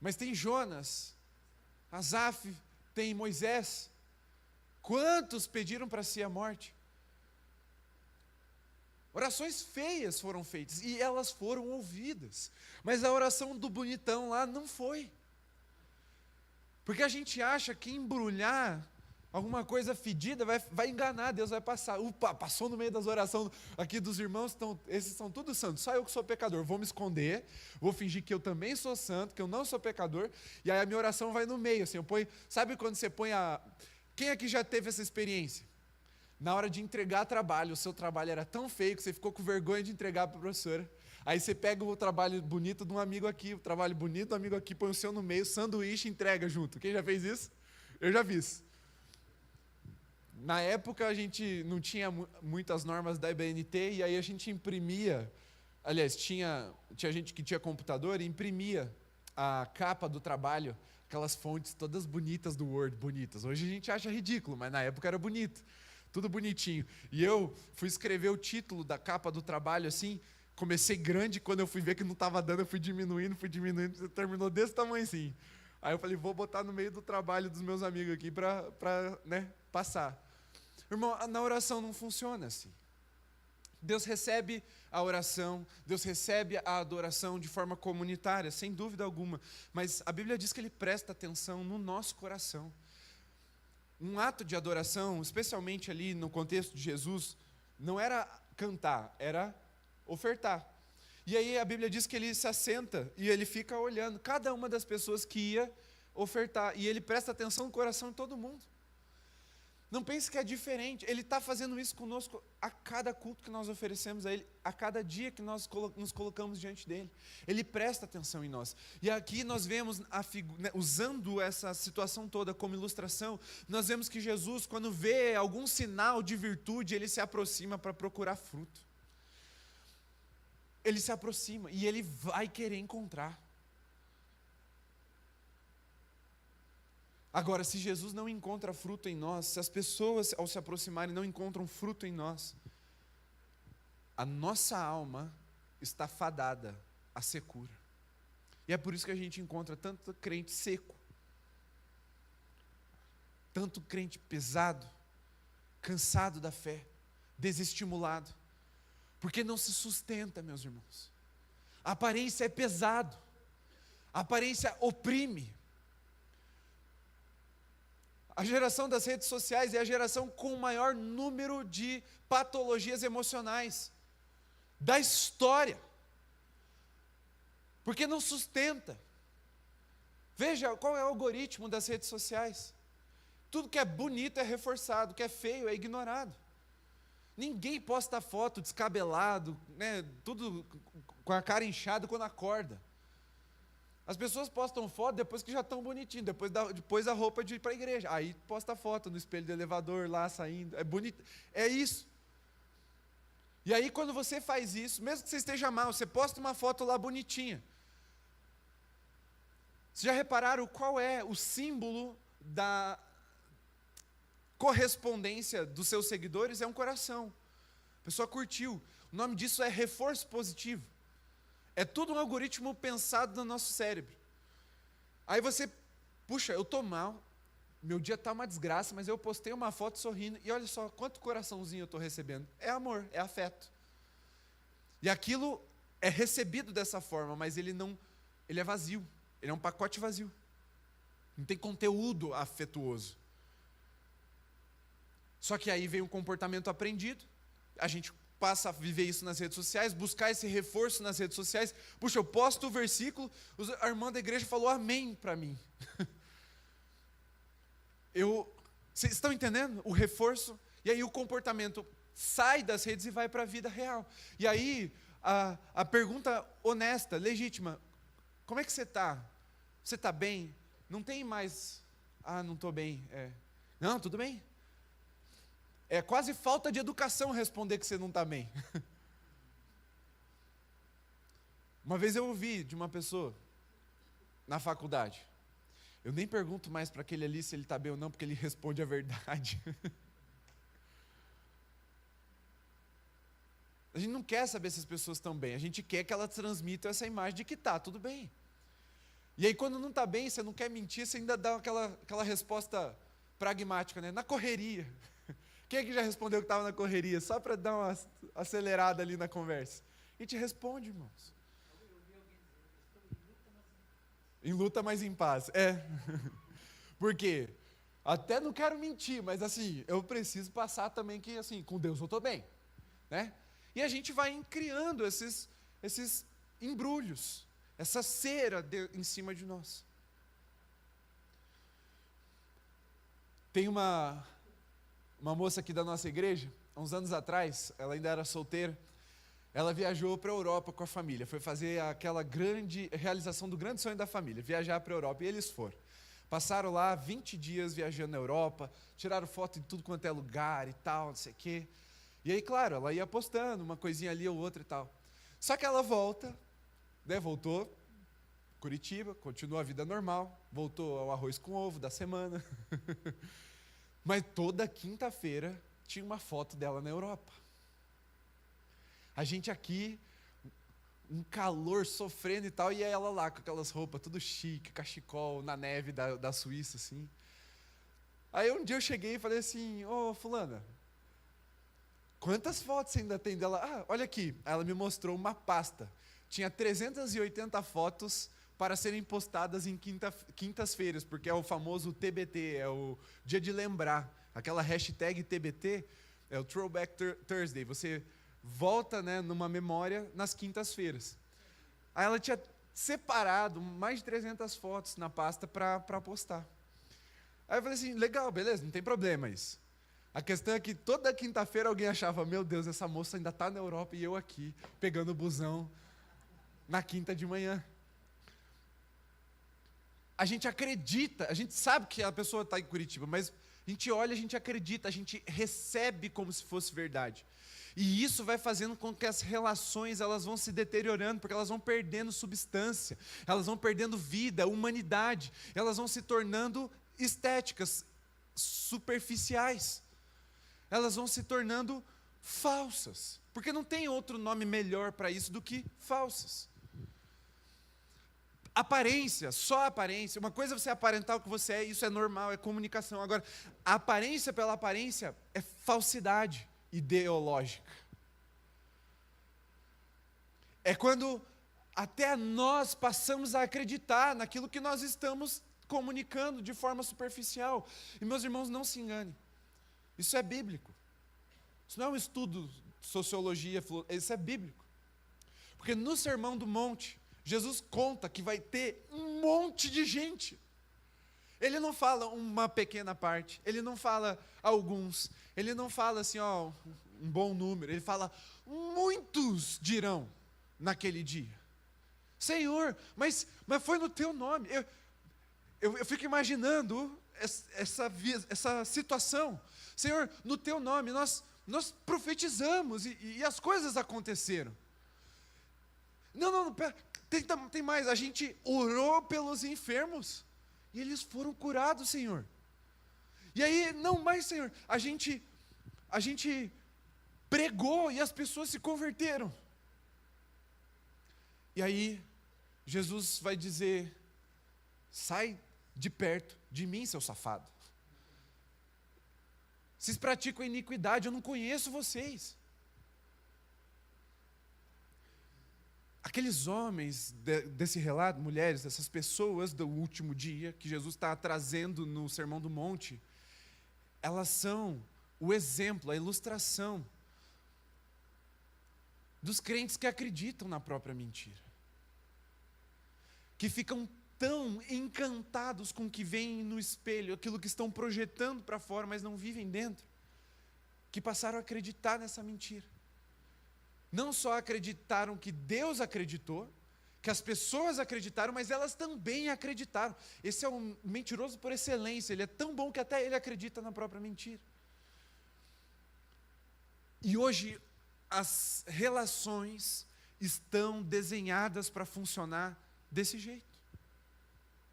Mas tem Jonas, Asaf, tem Moisés. Quantos pediram para si a morte? Orações feias foram feitas e elas foram ouvidas. Mas a oração do bonitão lá não foi. Porque a gente acha que embrulhar alguma coisa fedida vai enganar, Deus vai passar. Passou no meio das orações aqui dos irmãos, esses são todos santos, só eu que sou pecador. Vou me esconder, vou fingir que eu também sou santo, que eu não sou pecador, e aí a minha oração vai no meio, assim, sabe quando você põe Quem aqui já teve essa experiência? Na hora de entregar trabalho, o seu trabalho era tão feio que você ficou com vergonha de entregar para a professora. Aí você pega o trabalho bonito de um amigo aqui, o trabalho bonito do amigo aqui, põe o seu no meio, sanduíche e entrega junto. Quem já fez isso? Eu já fiz. Na época a gente não tinha muitas normas da EBNT e aí a gente imprimia, aliás, tinha gente que tinha computador e imprimia a capa do trabalho, aquelas fontes todas bonitas do Word, bonitas. Hoje a gente acha ridículo, mas na época era bonito, tudo bonitinho. E eu fui escrever o título da capa do trabalho assim, comecei grande, quando eu fui ver que não estava dando, eu fui diminuindo, terminou desse tamanho assim. Aí eu falei, vou botar no meio do trabalho dos meus amigos aqui para passar. Irmão, na oração não funciona assim. Deus recebe a oração, Deus recebe a adoração de forma comunitária, sem dúvida alguma. Mas a Bíblia diz que Ele presta atenção no nosso coração. Um ato de adoração, especialmente ali no contexto de Jesus, não era cantar, era ofertar. E aí a Bíblia diz que Ele se assenta e Ele fica olhando cada uma das pessoas que ia ofertar. E Ele presta atenção no coração de todo mundo. Não pense que é diferente, Ele está fazendo isso conosco a cada culto que nós oferecemos a Ele, a cada dia que nós nos colocamos diante dEle. Ele presta atenção em nós. E aqui nós vemos, usando essa situação toda como ilustração, nós vemos que Jesus, quando vê algum sinal de virtude, Ele se aproxima para procurar fruto. Ele se aproxima e Ele vai querer encontrar. Agora, se Jesus não encontra fruto em nós, se as pessoas ao se aproximarem não encontram fruto em nós, a nossa alma está fadada à secura. E é por isso que a gente encontra tanto crente seco, tanto crente pesado, cansado da fé, desestimulado, porque não se sustenta, meus irmãos. A aparência é pesado, a aparência oprime. A geração das redes sociais é a geração com o maior número de patologias emocionais da história, porque não sustenta. Veja qual é o algoritmo das redes sociais. Tudo que é bonito é reforçado, o que é feio é ignorado. Ninguém posta foto descabelado, tudo com a cara inchada quando acorda. As pessoas postam foto depois que já estão bonitinhos, depois a roupa de ir para a igreja. Aí posta foto no espelho do elevador, lá saindo, é bonito, é isso. E aí quando você faz isso, mesmo que você esteja mal, você posta uma foto lá bonitinha. Vocês já repararam qual é o símbolo da correspondência dos seus seguidores? É um coração. A pessoa curtiu. O nome disso é reforço positivo. É tudo um algoritmo pensado no nosso cérebro. Aí você, puxa, eu estou mal, meu dia está uma desgraça, mas eu postei uma foto sorrindo, e olha só quanto coraçãozinho eu estou recebendo. É amor, é afeto. E aquilo é recebido dessa forma, mas ele é vazio, ele é um pacote vazio. Não tem conteúdo afetuoso. Só que aí vem um comportamento aprendido, a gente passa a viver isso nas redes sociais, buscar esse reforço nas redes sociais. Puxa, eu posto o versículo, a irmã da igreja falou amém para mim. Vocês estão entendendo o reforço? E aí o comportamento sai das redes e vai para a vida real. E aí a pergunta honesta, legítima, como é que você está? Você está bem? Não tem mais, não estou bem. Não, tudo bem. É quase falta de educação responder que você não está bem. Uma vez eu ouvi de uma pessoa na faculdade, eu nem pergunto mais para aquele ali se ele está bem ou não, porque ele responde a verdade. A gente não quer saber se as pessoas estão bem, a gente quer que elas transmitam essa imagem de que está tudo bem. E aí quando não está bem, você não quer mentir, você ainda dá aquela resposta pragmática, né? Na correria. Quem é que já respondeu que estava na correria? Só para dar uma acelerada ali na conversa. A gente responde, irmãos. Em luta, mas em paz. Por quê? Até não quero mentir, mas assim, eu preciso passar também que assim, com Deus eu estou bem, né? E a gente vai criando esses embrulhos, essa cera em cima de nós. Tem uma moça aqui da nossa igreja, há uns anos atrás, ela ainda era solteira, ela viajou para a Europa com a família, foi fazer aquela grande realização do grande sonho da família, viajar para a Europa, e eles foram. Passaram lá 20 dias viajando na Europa, tiraram foto em tudo quanto é lugar e tal, não sei o quê. E aí, claro, ela ia postando uma coisinha ali ou outra e tal. Só que ela volta, né, voltou, Curitiba, continua a vida normal, voltou ao arroz com ovo da semana. Mas toda quinta-feira tinha uma foto dela na Europa. A gente aqui, um calor, sofrendo e tal, e ela lá com aquelas roupas tudo chique, cachecol, na neve da Suíça, assim. Aí um dia eu cheguei e falei assim, fulana, quantas fotos você ainda tem dela? Olha aqui. Aí ela me mostrou uma pasta. Tinha 380 fotos para serem postadas em quintas-feiras, porque é o famoso TBT, é o dia de lembrar. Aquela hashtag TBT é o Throwback Thursday. Você volta, né, numa memória nas quintas-feiras. Aí ela tinha separado mais de 300 fotos na pasta para postar. Aí eu falei assim, legal, beleza, não tem problema isso. A questão é que toda quinta-feira alguém achava, meu Deus, essa moça ainda está na Europa e eu aqui, pegando o busão na quinta de manhã. A gente acredita, a gente sabe que a pessoa está em Curitiba, mas a gente olha, a gente acredita, a gente recebe como se fosse verdade. E isso vai fazendo com que as relações elas vão se deteriorando, porque elas vão perdendo substância, elas vão perdendo vida, humanidade, elas vão se tornando estéticas, superficiais. Elas vão se tornando falsas, porque não tem outro nome melhor para isso do que falsas. Aparência, só aparência, uma coisa é você aparentar o que você é, isso é normal, é comunicação. Agora, a aparência pela aparência é falsidade ideológica. É quando até nós passamos a acreditar naquilo que nós estamos comunicando de forma superficial. E meus irmãos, não se enganem. Isso é bíblico. Isso não é um estudo de sociologia, isso é bíblico. Porque no Sermão do Monte, Jesus conta que vai ter um monte de gente. Ele não fala uma pequena parte, ele não fala alguns, ele não fala assim, um bom número, ele fala muitos dirão naquele dia. Senhor, mas foi no teu nome. Eu fico imaginando essa situação. Senhor, no teu nome nós profetizamos e as coisas aconteceram. Não, pera, tem mais. A gente orou pelos enfermos e eles foram curados, Senhor. E aí, não mais, Senhor, a gente pregou e as pessoas se converteram. E aí, Jesus vai dizer, sai de perto de mim, seu safado. Vocês praticam iniquidade, eu não conheço vocês. Aqueles homens desse relato, mulheres, essas pessoas do último dia, que Jesus está trazendo no Sermão do Monte, elas são o exemplo, a ilustração dos crentes que acreditam na própria mentira. Que ficam tão encantados com o que vem no espelho, aquilo que estão projetando para fora, mas não vivem dentro, que passaram a acreditar nessa mentira. Não só acreditaram que Deus acreditou, que as pessoas acreditaram, mas elas também acreditaram. Esse é um mentiroso por excelência, ele é tão bom que até ele acredita na própria mentira. E hoje as relações estão desenhadas para funcionar desse jeito,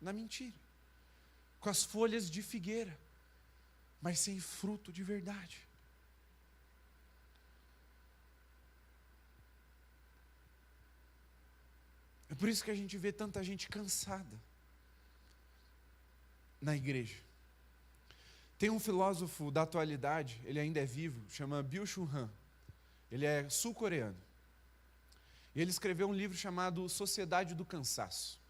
na mentira, com as folhas de figueira, mas sem fruto de verdade. É por isso que a gente vê tanta gente cansada na igreja. Tem um filósofo da atualidade, ele ainda é vivo, chama Byung-Chul Han. Ele é sul-coreano. E ele escreveu um livro chamado Sociedade do Cansaço.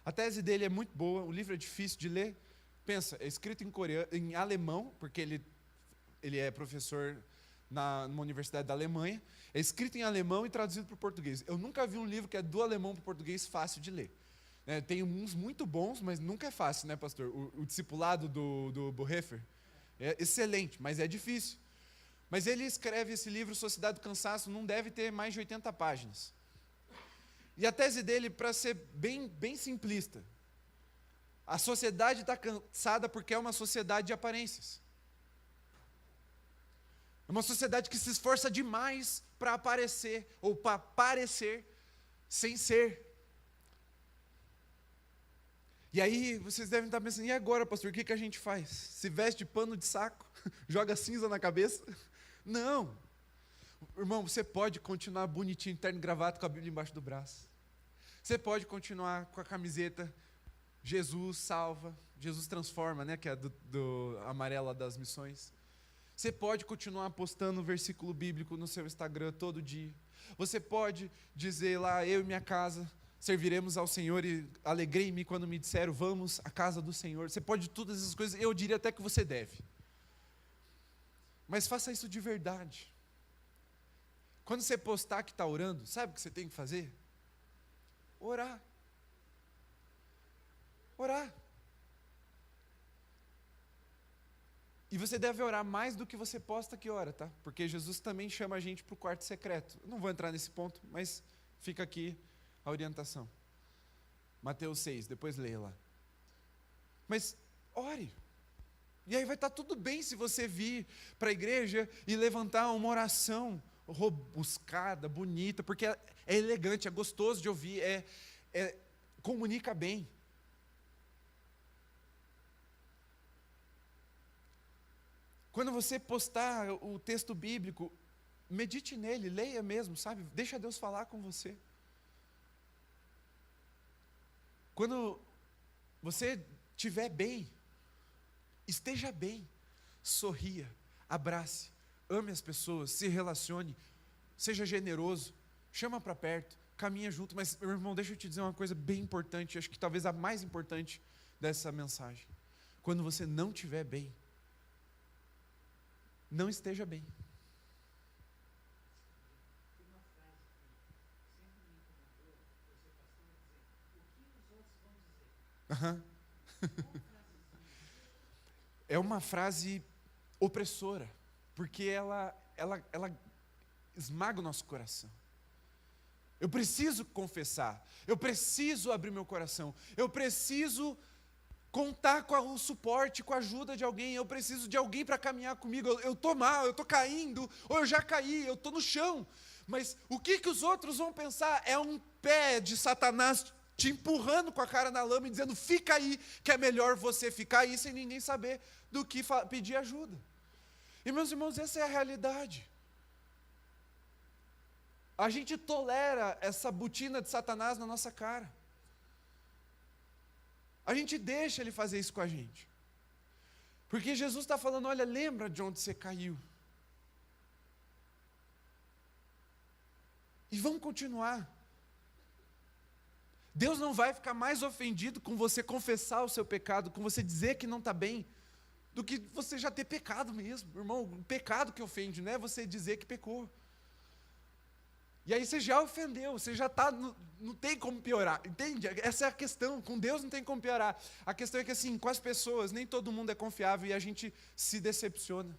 A tese dele é muito boa, o livro é difícil de ler. Pensa, é escrito em alemão, porque ele é professor numa universidade da Alemanha. É escrito em alemão e traduzido para o português. Eu nunca vi um livro que é do alemão para o português fácil de ler. Tem uns muito bons, mas nunca é fácil, né, pastor? O discipulado do Bonhoeffer é excelente, mas é difícil. Mas ele escreve esse livro, Sociedade do Cansaço, não deve ter mais de 80 páginas. E a tese dele, para ser bem simplista, a sociedade está cansada porque é uma sociedade de aparências. É uma sociedade que se esforça demais para aparecer, ou para parecer, sem ser. E aí, vocês devem estar pensando, e agora, pastor, o que a gente faz? Se veste de pano de saco? Joga cinza na cabeça? Não. Irmão, você pode continuar bonitinho, terno e gravata, com a Bíblia embaixo do braço. Você pode continuar com a camiseta Jesus salva, Jesus transforma, né, que é do amarela das missões. Você pode continuar postando um versículo bíblico no seu Instagram todo dia. Você pode dizer lá, eu e minha casa serviremos ao Senhor e alegrei-me quando me disseram, vamos à casa do Senhor. Você pode todas essas coisas, eu diria até que você deve. Mas faça isso de verdade. Quando você postar que está orando, sabe o que você tem que fazer? Orar. Orar. E você deve orar mais do que você posta que ora, tá? Porque Jesus também chama a gente para o quarto secreto. Eu não vou entrar nesse ponto, mas fica aqui a orientação. Mateus 6, depois leia lá. Mas ore. E aí vai estar tudo bem se você vir para a igreja e levantar uma oração robuscada, bonita, porque é elegante, é gostoso de ouvir, comunica bem. Quando você postar o texto bíblico, medite nele, leia mesmo, sabe? Deixa Deus falar com você. Quando você estiver bem, esteja bem, sorria, abrace, ame as pessoas, se relacione, seja generoso, chama para perto, caminha junto. Mas, meu irmão, deixa eu te dizer uma coisa bem importante, acho que talvez a mais importante dessa mensagem. Quando você não estiver bem, não esteja bem. Tem uma frase que sempre me incomodou, você pastor, dizer, o que os outros vão dizer? É uma frase opressora, porque ela esmaga o nosso coração. Eu preciso confessar, eu preciso abrir meu coração, eu preciso contar com o suporte, com a ajuda de alguém, eu preciso de alguém para caminhar comigo, eu estou mal, eu estou caindo, ou eu já caí, eu estou no chão, mas o que os outros vão pensar? É um pé de Satanás te empurrando com a cara na lama e dizendo, fica aí, que é melhor você ficar aí sem ninguém saber do que pedir ajuda. E meus irmãos, essa é a realidade. A gente tolera essa botina de Satanás na nossa cara. A gente deixa ele fazer isso com a gente. Porque Jesus está falando, olha, lembra de onde você caiu. E vamos continuar. Deus não vai ficar mais ofendido com você confessar o seu pecado, com você dizer que não está bem, do que você já ter pecado mesmo. Irmão, o pecado que ofende não é você dizer que pecou. E aí você já ofendeu, você já está, não tem como piorar, entende? Essa é a questão, com Deus não tem como piorar. A questão é que assim, com as pessoas, nem todo mundo é confiável e a gente se decepciona.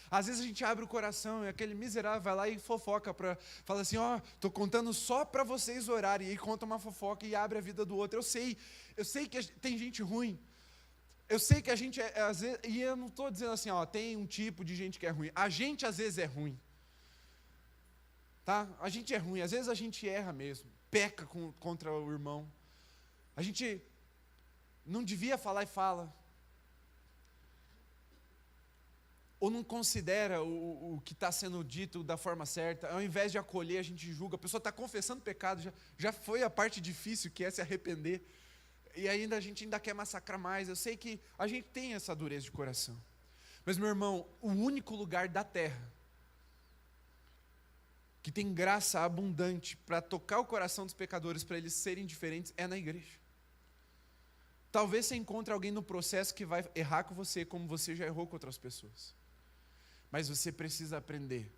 Às vezes a gente abre o coração e aquele miserável vai lá e fofoca, fala assim, estou contando só para vocês orarem, e aí conta uma fofoca e abre a vida do outro. Eu sei que tem gente ruim, eu sei que a gente, às vezes, e eu não estou dizendo assim, tem um tipo de gente que é ruim, a gente às vezes é ruim. Tá? A gente é ruim, às vezes a gente erra mesmo, peca contra o irmão. A gente não devia falar e fala. Ou não considera o que está sendo dito da forma certa. Ao invés de acolher, a gente julga. A pessoa está confessando pecado, já foi a parte difícil, que é se arrepender. E ainda a gente ainda quer massacrar mais. Eu sei que a gente tem essa dureza de coração. Mas, meu irmão, o único lugar da terra que tem graça abundante para tocar o coração dos pecadores, para eles serem diferentes, é na igreja. Talvez você encontre alguém no processo que vai errar com você, como você já errou com outras pessoas. Mas você precisa aprender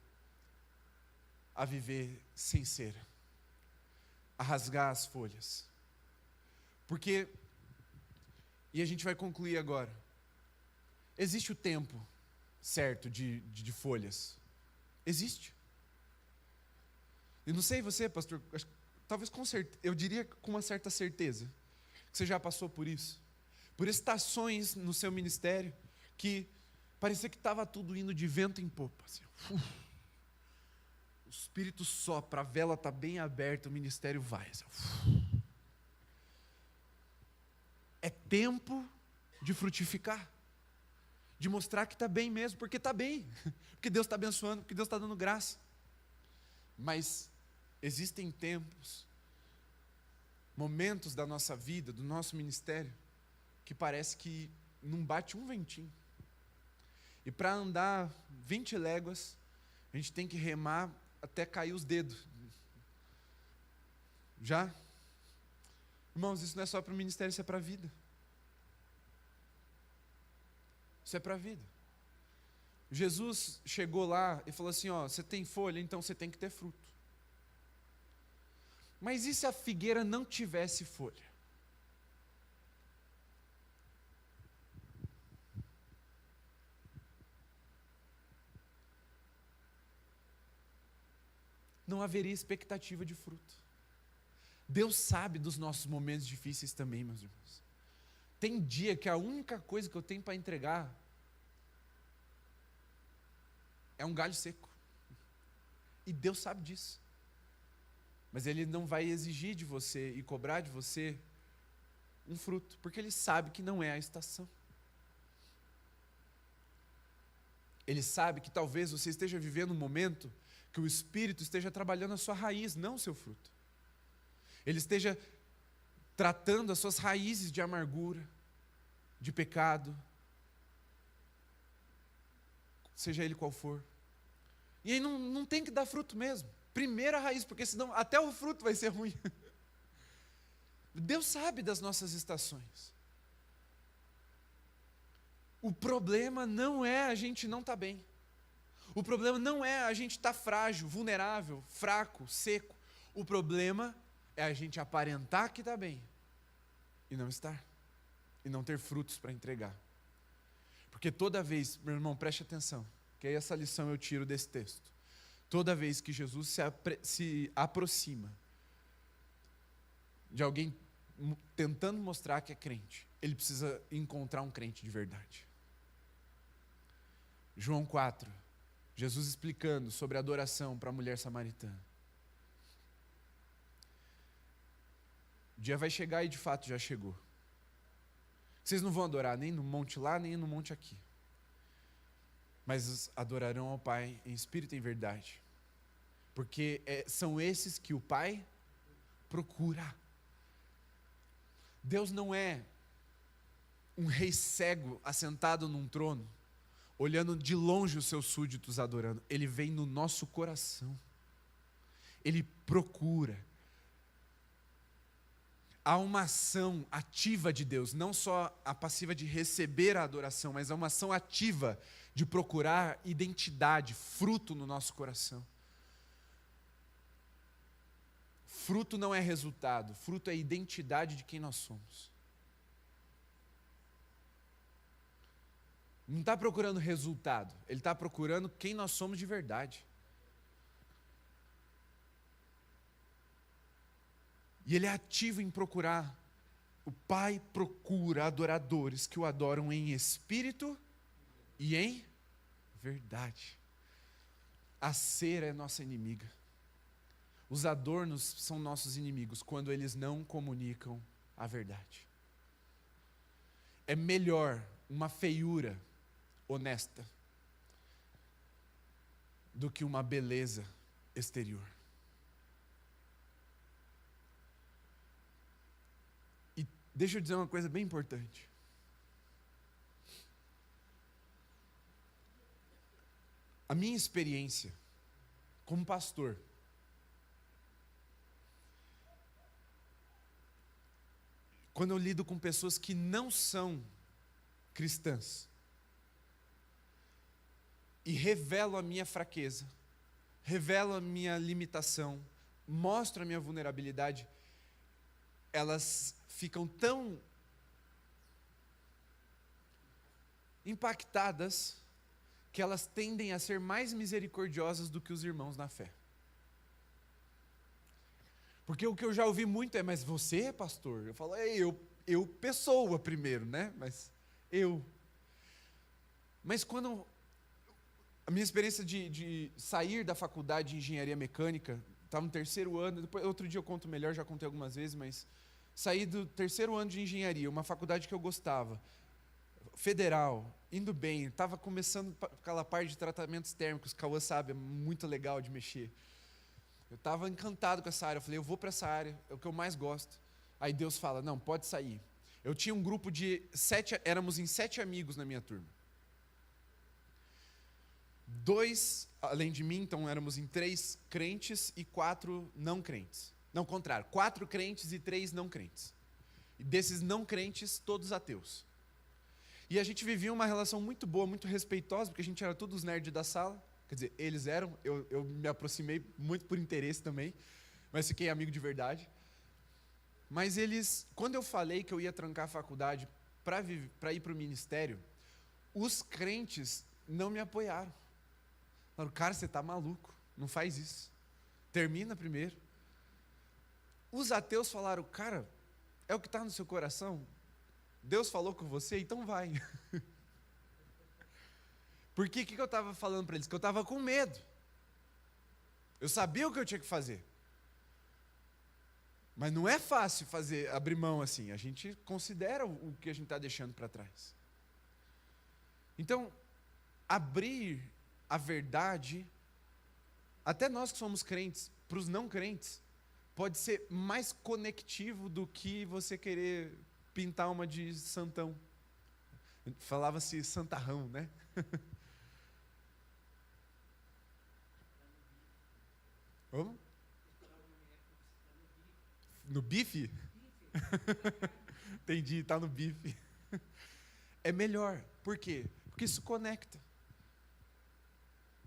a viver sem cera, a rasgar as folhas. Porque, e a gente vai concluir agora, existe o tempo certo de folhas? Existe. Eu não sei você, pastor, talvez com certeza, eu diria com uma certa certeza, que você já passou por isso. Por estações no seu ministério, que parecia que estava tudo indo de vento em popa. Assim, o Espírito sopra, a vela está bem aberta, o ministério vai. Assim, é tempo de frutificar, de mostrar que está bem mesmo, porque está bem, porque Deus está abençoando, porque Deus está dando graça. Mas existem tempos, momentos da nossa vida, do nosso ministério, que parece que não bate um ventinho. E para andar 20 léguas, a gente tem que remar até cair os dedos. Já? Irmãos, isso não é só para o ministério, isso é para a vida. Isso é para a vida. Jesus chegou lá e falou assim, você tem folha, então você tem que ter fruto. Mas e se a figueira não tivesse folha? Não haveria expectativa de fruto. Deus sabe dos nossos momentos difíceis também, meus irmãos. Tem dia que a única coisa que eu tenho para entregar é um galho seco. E Deus sabe disso. Mas Ele não vai exigir de você e cobrar de você um fruto, porque Ele sabe que não é a estação. Ele sabe que talvez você esteja vivendo um momento que o Espírito esteja trabalhando a sua raiz, não o seu fruto. Ele esteja tratando as suas raízes de amargura, de pecado, seja ele qual for. E aí não tem que dar fruto mesmo. Primeira raiz, porque senão até o fruto vai ser ruim. Deus sabe das nossas estações. O problema não é a gente não estar bem. O problema não é a gente estar frágil, vulnerável, fraco, seco. O problema é a gente aparentar que está bem e não estar. E não ter frutos para entregar. Porque toda vez, meu irmão, preste atenção, que aí essa lição eu tiro desse texto. Toda vez que Jesus se aproxima de alguém tentando mostrar que é crente, ele precisa encontrar um crente de verdade. João 4, Jesus explicando sobre a adoração para a mulher samaritana. O dia vai chegar e de fato já chegou. Vocês não vão adorar nem no monte lá, nem no monte aqui. Mas adorarão ao Pai em espírito e em verdade. Porque são esses que o Pai procura. Deus não é um rei cego assentado num trono, olhando de longe os seus súditos adorando. Ele vem no nosso coração. Ele procura. Há uma ação ativa de Deus, não só a passiva de receber a adoração, mas há uma ação ativa de procurar identidade, fruto no nosso coração. Fruto não é resultado, fruto é a identidade de quem nós somos. Não está procurando resultado, ele está procurando quem nós somos de verdade. E ele é ativo em procurar. O Pai procura adoradores que o adoram em espírito e em verdade. A cera é nossa inimiga. Os adornos são nossos inimigos quando eles não comunicam a verdade. É melhor uma feiura honesta do que uma beleza exterior. E deixa eu dizer uma coisa bem importante. A minha experiência como pastor quando eu lido com pessoas que não são cristãs e revelo a minha fraqueza, revelo a minha limitação, mostro a minha vulnerabilidade, elas ficam tão impactadas que elas tendem a ser mais misericordiosas do que os irmãos na fé. Porque o que eu já ouvi muito é, mas você é pastor? Eu falo, eu pessoa primeiro, né? Mas eu. Mas quando a minha experiência de sair da faculdade de engenharia mecânica, estava no terceiro ano, depois, outro dia eu conto melhor, já contei algumas vezes, mas saí do terceiro ano de engenharia, uma faculdade que eu gostava, federal, indo bem, estava começando aquela parte de tratamentos térmicos, Cauã sabe, é muito legal de mexer. Eu estava encantado com essa área, eu falei, eu vou para essa área, é o que eu mais gosto. Aí Deus fala, não, pode sair. Eu tinha um grupo de 7, éramos em 7 amigos na minha turma. 2, além de mim, então éramos em 3 crentes e 4 não crentes. Não, contrário, 4 crentes e 3 não crentes. E desses não crentes, todos ateus. E a gente vivia uma relação muito boa, muito respeitosa, porque a gente era todos nerds da sala. Quer dizer, eles eram, eu me aproximei muito por interesse também, mas fiquei amigo de verdade. Mas eles, quando eu falei que eu ia trancar a faculdade para ir para o ministério, os crentes não me apoiaram. Falaram, cara, você está maluco, não faz isso. Termina primeiro. Os ateus falaram, cara, é o que está no seu coração? Deus falou com você, então vai. Porque o que eu estava falando para eles? Que eu estava com medo. Eu sabia o que eu tinha que fazer. Mas não é fácil abrir mão assim. A gente considera o que a gente está deixando para trás. Então, abrir a verdade, até nós que somos crentes, para os não crentes, pode ser mais conectivo do que você querer pintar uma de santão. Falava-se santarrão, né? Como? No bife? Entendi, está no bife. É melhor. Por quê? Porque isso conecta.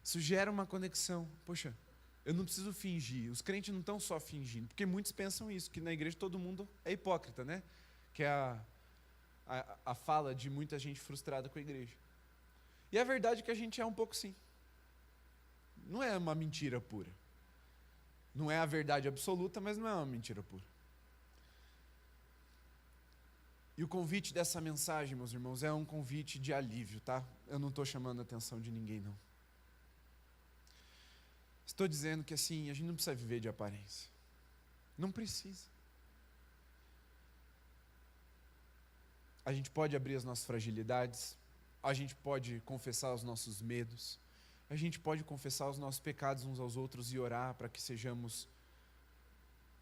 Isso gera uma conexão. Poxa, eu não preciso fingir. Os crentes não estão só fingindo. Porque muitos pensam isso, que na igreja todo mundo é hipócrita, né? Que é a fala de muita gente frustrada com a igreja. E a verdade é que a gente é um pouco sim. Não é uma mentira pura. Não é a verdade absoluta, mas não é uma mentira pura. E o convite dessa mensagem, meus irmãos, é um convite de alívio, tá? Eu não estou chamando a atenção de ninguém, não. Estou dizendo que assim, a gente não precisa viver de aparência. Não precisa. A gente pode abrir as nossas fragilidades, a gente pode confessar os nossos medos, a gente pode confessar os nossos pecados uns aos outros e orar para que sejamos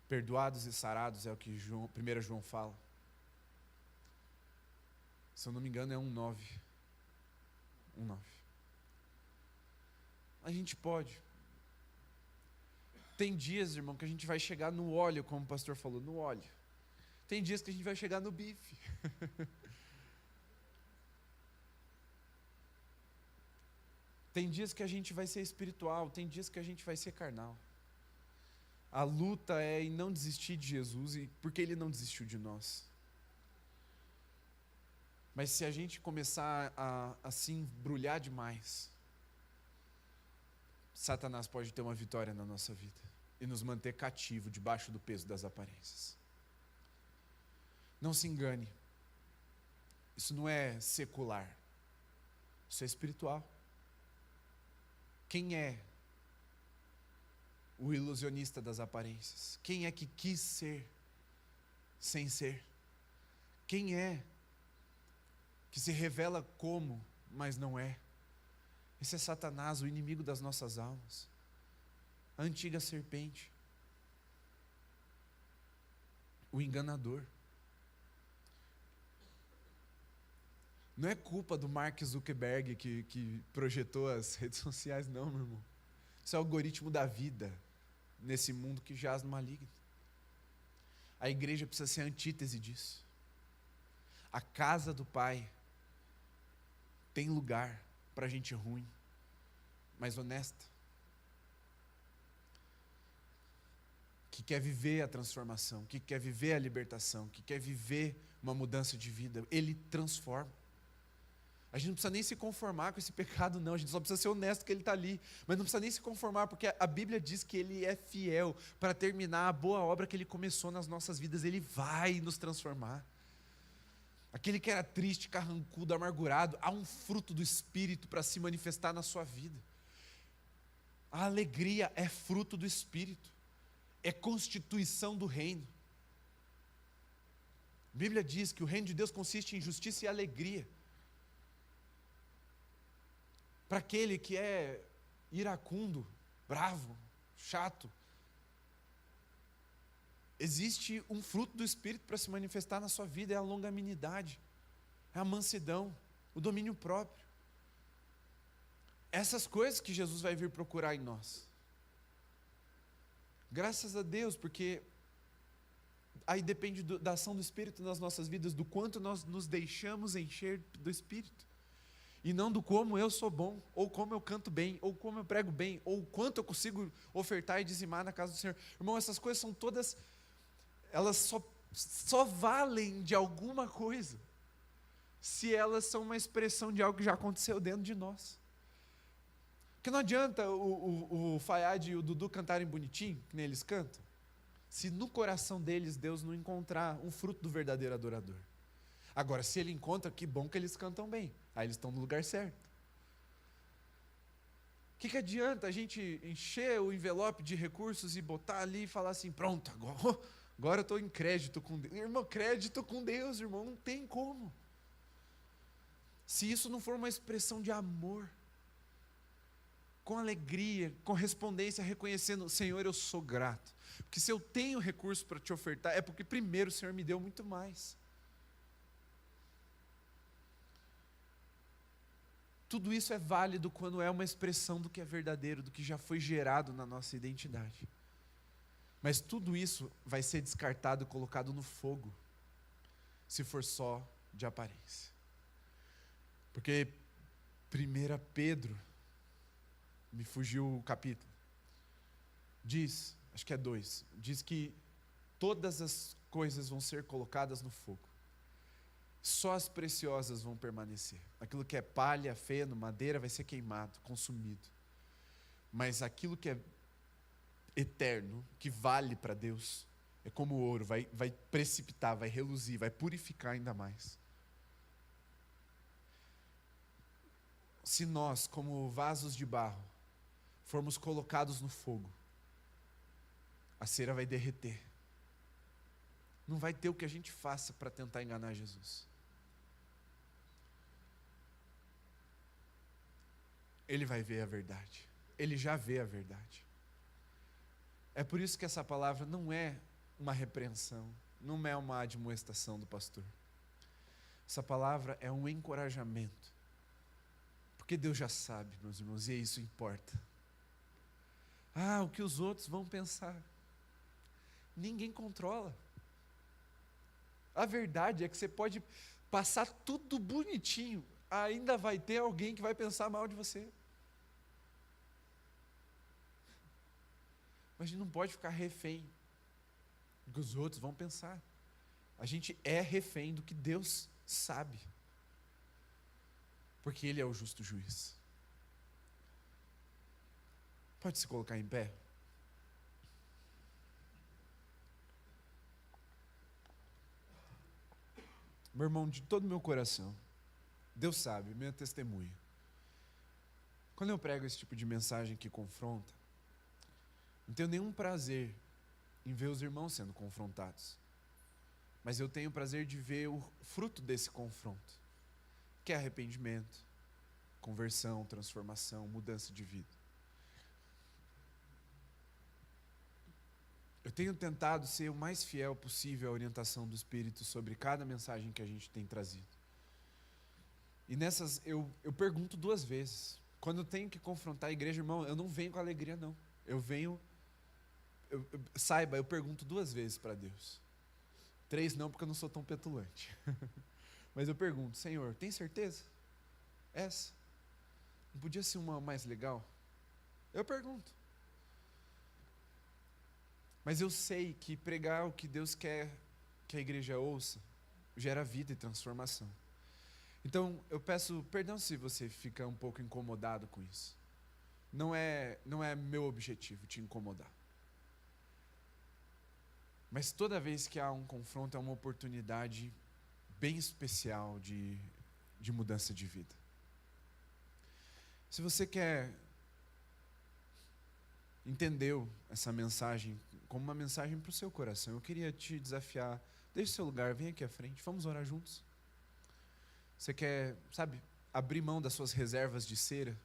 perdoados e sarados, é o que 1 João fala. Se eu não me engano é 1,9. 1,9. A gente pode. Tem dias, irmão, que a gente vai chegar no óleo, como o pastor falou, no óleo. Tem dias que a gente vai chegar no bife. Tem dias que a gente vai ser espiritual, tem dias que a gente vai ser carnal. A luta é em não desistir de Jesus, e porque Ele não desistiu de nós. Mas se a gente começar a se embrulhar demais, Satanás pode ter uma vitória na nossa vida e nos manter cativo debaixo do peso das aparências. Não se engane, isso não é secular, isso é espiritual. Quem é o ilusionista das aparências? Quem é que quis ser sem ser? Quem é que se revela como, mas não é? Esse é Satanás, o inimigo das nossas almas, a antiga serpente, o enganador. Não é culpa do Mark Zuckerberg que projetou as redes sociais, não, meu irmão. Isso é o algoritmo da vida nesse mundo que jaz no maligno. A igreja precisa ser a antítese disso. A casa do Pai tem lugar para gente ruim, mas honesta, que quer viver a transformação, que quer viver a libertação, que quer viver uma mudança de vida. Ele transforma. A gente não precisa nem se conformar com esse pecado, não. A gente só precisa ser honesto que ele está ali. Mas não precisa nem se conformar, porque a Bíblia diz que Ele é fiel para terminar a boa obra que Ele começou nas nossas vidas. Ele vai nos transformar. Aquele que era triste, carrancudo, amargurado, há um fruto do Espírito para se manifestar na sua vida. A alegria é fruto do Espírito. É constituição do reino. A Bíblia diz que o reino de Deus consiste em justiça e alegria. Para aquele que é iracundo, bravo, chato, existe um fruto do Espírito para se manifestar na sua vida, é a longanimidade, é a mansidão, o domínio próprio. Essas coisas que Jesus vai vir procurar em nós. Graças a Deus, porque aí depende da ação do Espírito nas nossas vidas, do quanto nós nos deixamos encher do Espírito. E não do como eu sou bom, ou como eu canto bem, ou como eu prego bem, ou quanto eu consigo ofertar e dizimar na casa do Senhor. Irmão, essas coisas são todas, elas só valem de alguma coisa, se elas são uma expressão de algo que já aconteceu dentro de nós. Porque não adianta o Fayad e o Dudu cantarem bonitinho, que nem eles cantam, se no coração deles Deus não encontrar um fruto do verdadeiro adorador. Agora, se ele encontra, que bom que eles cantam bem. Aí eles estão no lugar certo. O que adianta a gente encher o envelope de recursos e botar ali e falar assim, pronto, agora eu estou em crédito com Deus. Irmão, crédito com Deus, irmão, não tem como. Se isso não for uma expressão de amor, com alegria, correspondência, reconhecendo, Senhor, eu sou grato. Porque se eu tenho recurso para te ofertar, é porque primeiro o Senhor me deu muito mais. Tudo isso é válido quando é uma expressão do que é verdadeiro, do que já foi gerado na nossa identidade. Mas tudo isso vai ser descartado e colocado no fogo, se for só de aparência. Porque 1 Pedro, me fugiu o capítulo, diz, acho que é 2, diz que todas as coisas vão ser colocadas no fogo. Só as preciosas vão permanecer. Aquilo que é palha, feno, madeira vai ser queimado, consumido. Mas aquilo que é eterno, que vale para Deus, é como o ouro, vai precipitar, vai reluzir, vai purificar ainda mais. Se nós, como vasos de barro, formos colocados no fogo, a cera vai derreter. Não vai ter o que a gente faça para tentar enganar Jesus. Ele vai ver a verdade. Ele já vê a verdade. É por isso que essa palavra não é uma repreensão, não é uma admoestação do pastor. Essa palavra é um encorajamento. Porque Deus já sabe, meus irmãos, e isso importa. O que os outros vão pensar. Ninguém controla. A verdade é que você pode passar tudo bonitinho, ainda vai ter alguém que vai pensar mal de você. Mas a gente não pode ficar refém do que os outros vão pensar. A gente é refém do que Deus sabe. Porque Ele é o justo juiz. Pode se colocar em pé? Meu irmão, de todo o meu coração, Deus sabe, minha testemunha. Quando eu prego esse tipo de mensagem que confronta, não tenho nenhum prazer em ver os irmãos sendo confrontados. Mas eu tenho prazer de ver o fruto desse confronto, que é arrependimento, conversão, transformação, mudança de vida. Eu tenho tentado ser o mais fiel possível à orientação do Espírito sobre cada mensagem que a gente tem trazido. E nessas, eu pergunto 2 vezes. Quando eu tenho que confrontar a igreja, irmão, eu não venho com alegria, não. Saiba, eu pergunto 2 vezes para Deus. 3 não, porque eu não sou tão petulante. Mas eu pergunto, Senhor, tem certeza? Essa? Não podia ser uma mais legal? Eu pergunto. Mas eu sei que pregar o que Deus quer que a igreja ouça gera vida e transformação. Então, eu peço perdão se você fica um pouco incomodado com isso. Não é meu objetivo te incomodar. Mas toda vez que há um confronto, é uma oportunidade bem especial de mudança de vida. Se você entendeu essa mensagem como uma mensagem para o seu coração, eu queria te desafiar, deixe seu lugar, vem aqui à frente, vamos orar juntos. Você quer, abrir mão das suas reservas de cera?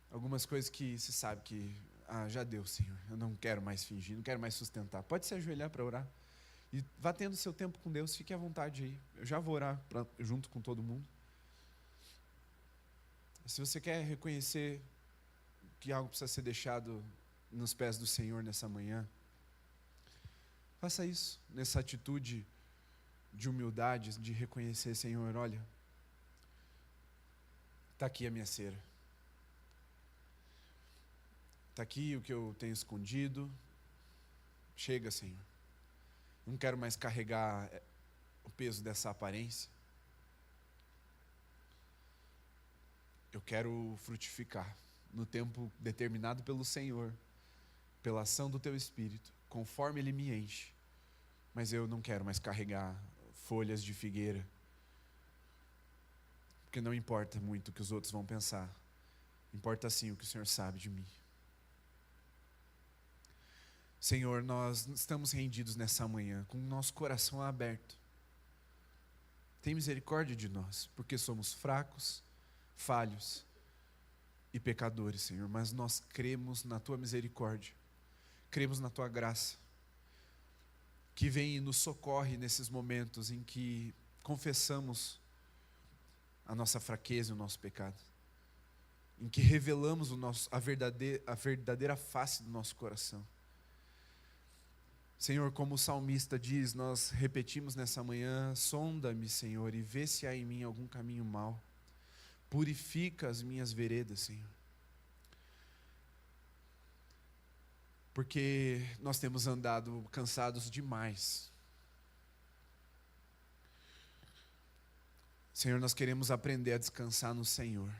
Algumas coisas que se sabe que, já deu, Senhor, eu não quero mais fingir, não quero mais sustentar. Pode se ajoelhar para orar. E vá tendo seu tempo com Deus, fique à vontade aí. Eu já vou orar junto com todo mundo. Se você quer reconhecer que algo precisa ser deixado nos pés do Senhor nessa manhã, faça isso, nessa atitude de humildade, de reconhecer, Senhor, olha, está aqui a minha cera. Está aqui o que eu tenho escondido. Chega, Senhor. Não quero mais carregar o peso dessa aparência. Eu quero frutificar no tempo determinado pelo Senhor, pela ação do Teu Espírito, conforme Ele me enche. Mas eu não quero mais carregar folhas de figueira, porque não importa muito o que os outros vão pensar. Importa sim o que o Senhor sabe de mim. Senhor, nós estamos rendidos nessa manhã, com o nosso coração aberto. Tem misericórdia de nós, porque somos fracos, falhos e pecadores, Senhor, mas nós cremos na Tua misericórdia, cremos na Tua graça, que vem e nos socorre nesses momentos em que confessamos a nossa fraqueza e o nosso pecado, em que revelamos a verdadeira face do nosso coração. Senhor, como o salmista diz, nós repetimos nessa manhã: sonda-me, Senhor, e vê se há em mim algum caminho mau. Purifica as minhas veredas, Senhor. Porque nós temos andado cansados demais. Senhor, nós queremos aprender a descansar no Senhor,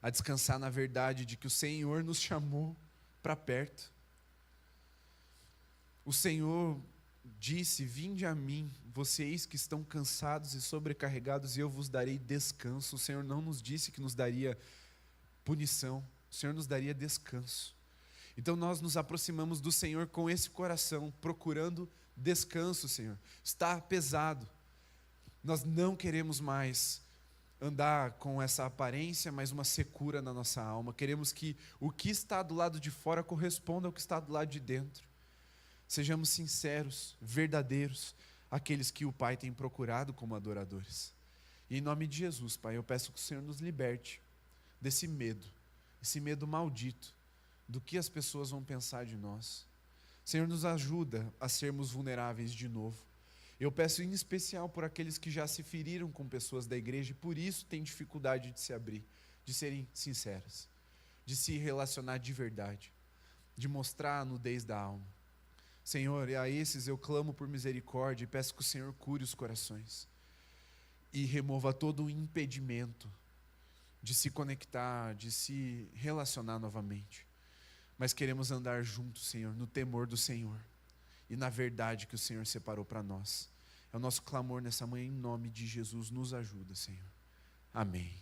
a descansar na verdade de que o Senhor nos chamou para perto. O Senhor disse: vinde a mim, vocês que estão cansados e sobrecarregados, e eu vos darei descanso. O Senhor não nos disse que nos daria punição, o Senhor nos daria descanso. Então nós nos aproximamos do Senhor com esse coração, procurando descanso, Senhor. Está pesado, nós não queremos mais andar com essa aparência, mas uma secura na nossa alma. Queremos que o que está do lado de fora corresponda ao que está do lado de dentro. Sejamos sinceros, verdadeiros, aqueles que o Pai tem procurado como adoradores. E em nome de Jesus, Pai, eu peço que o Senhor nos liberte desse medo, esse medo maldito, do que as pessoas vão pensar de nós. Senhor, nos ajuda a sermos vulneráveis de novo. Eu peço em especial por aqueles que já se feriram com pessoas da igreja e por isso têm dificuldade de se abrir, de serem sinceras, de se relacionar de verdade. de mostrar a nudez da alma. Senhor, e a esses eu clamo por misericórdia e peço que o Senhor cure os corações e remova todo o impedimento de se conectar, de se relacionar novamente. Mas queremos andar juntos, Senhor, no temor do Senhor e na verdade que o Senhor separou para nós. É o nosso clamor nessa manhã, em nome de Jesus. Nos ajuda, Senhor. Amém.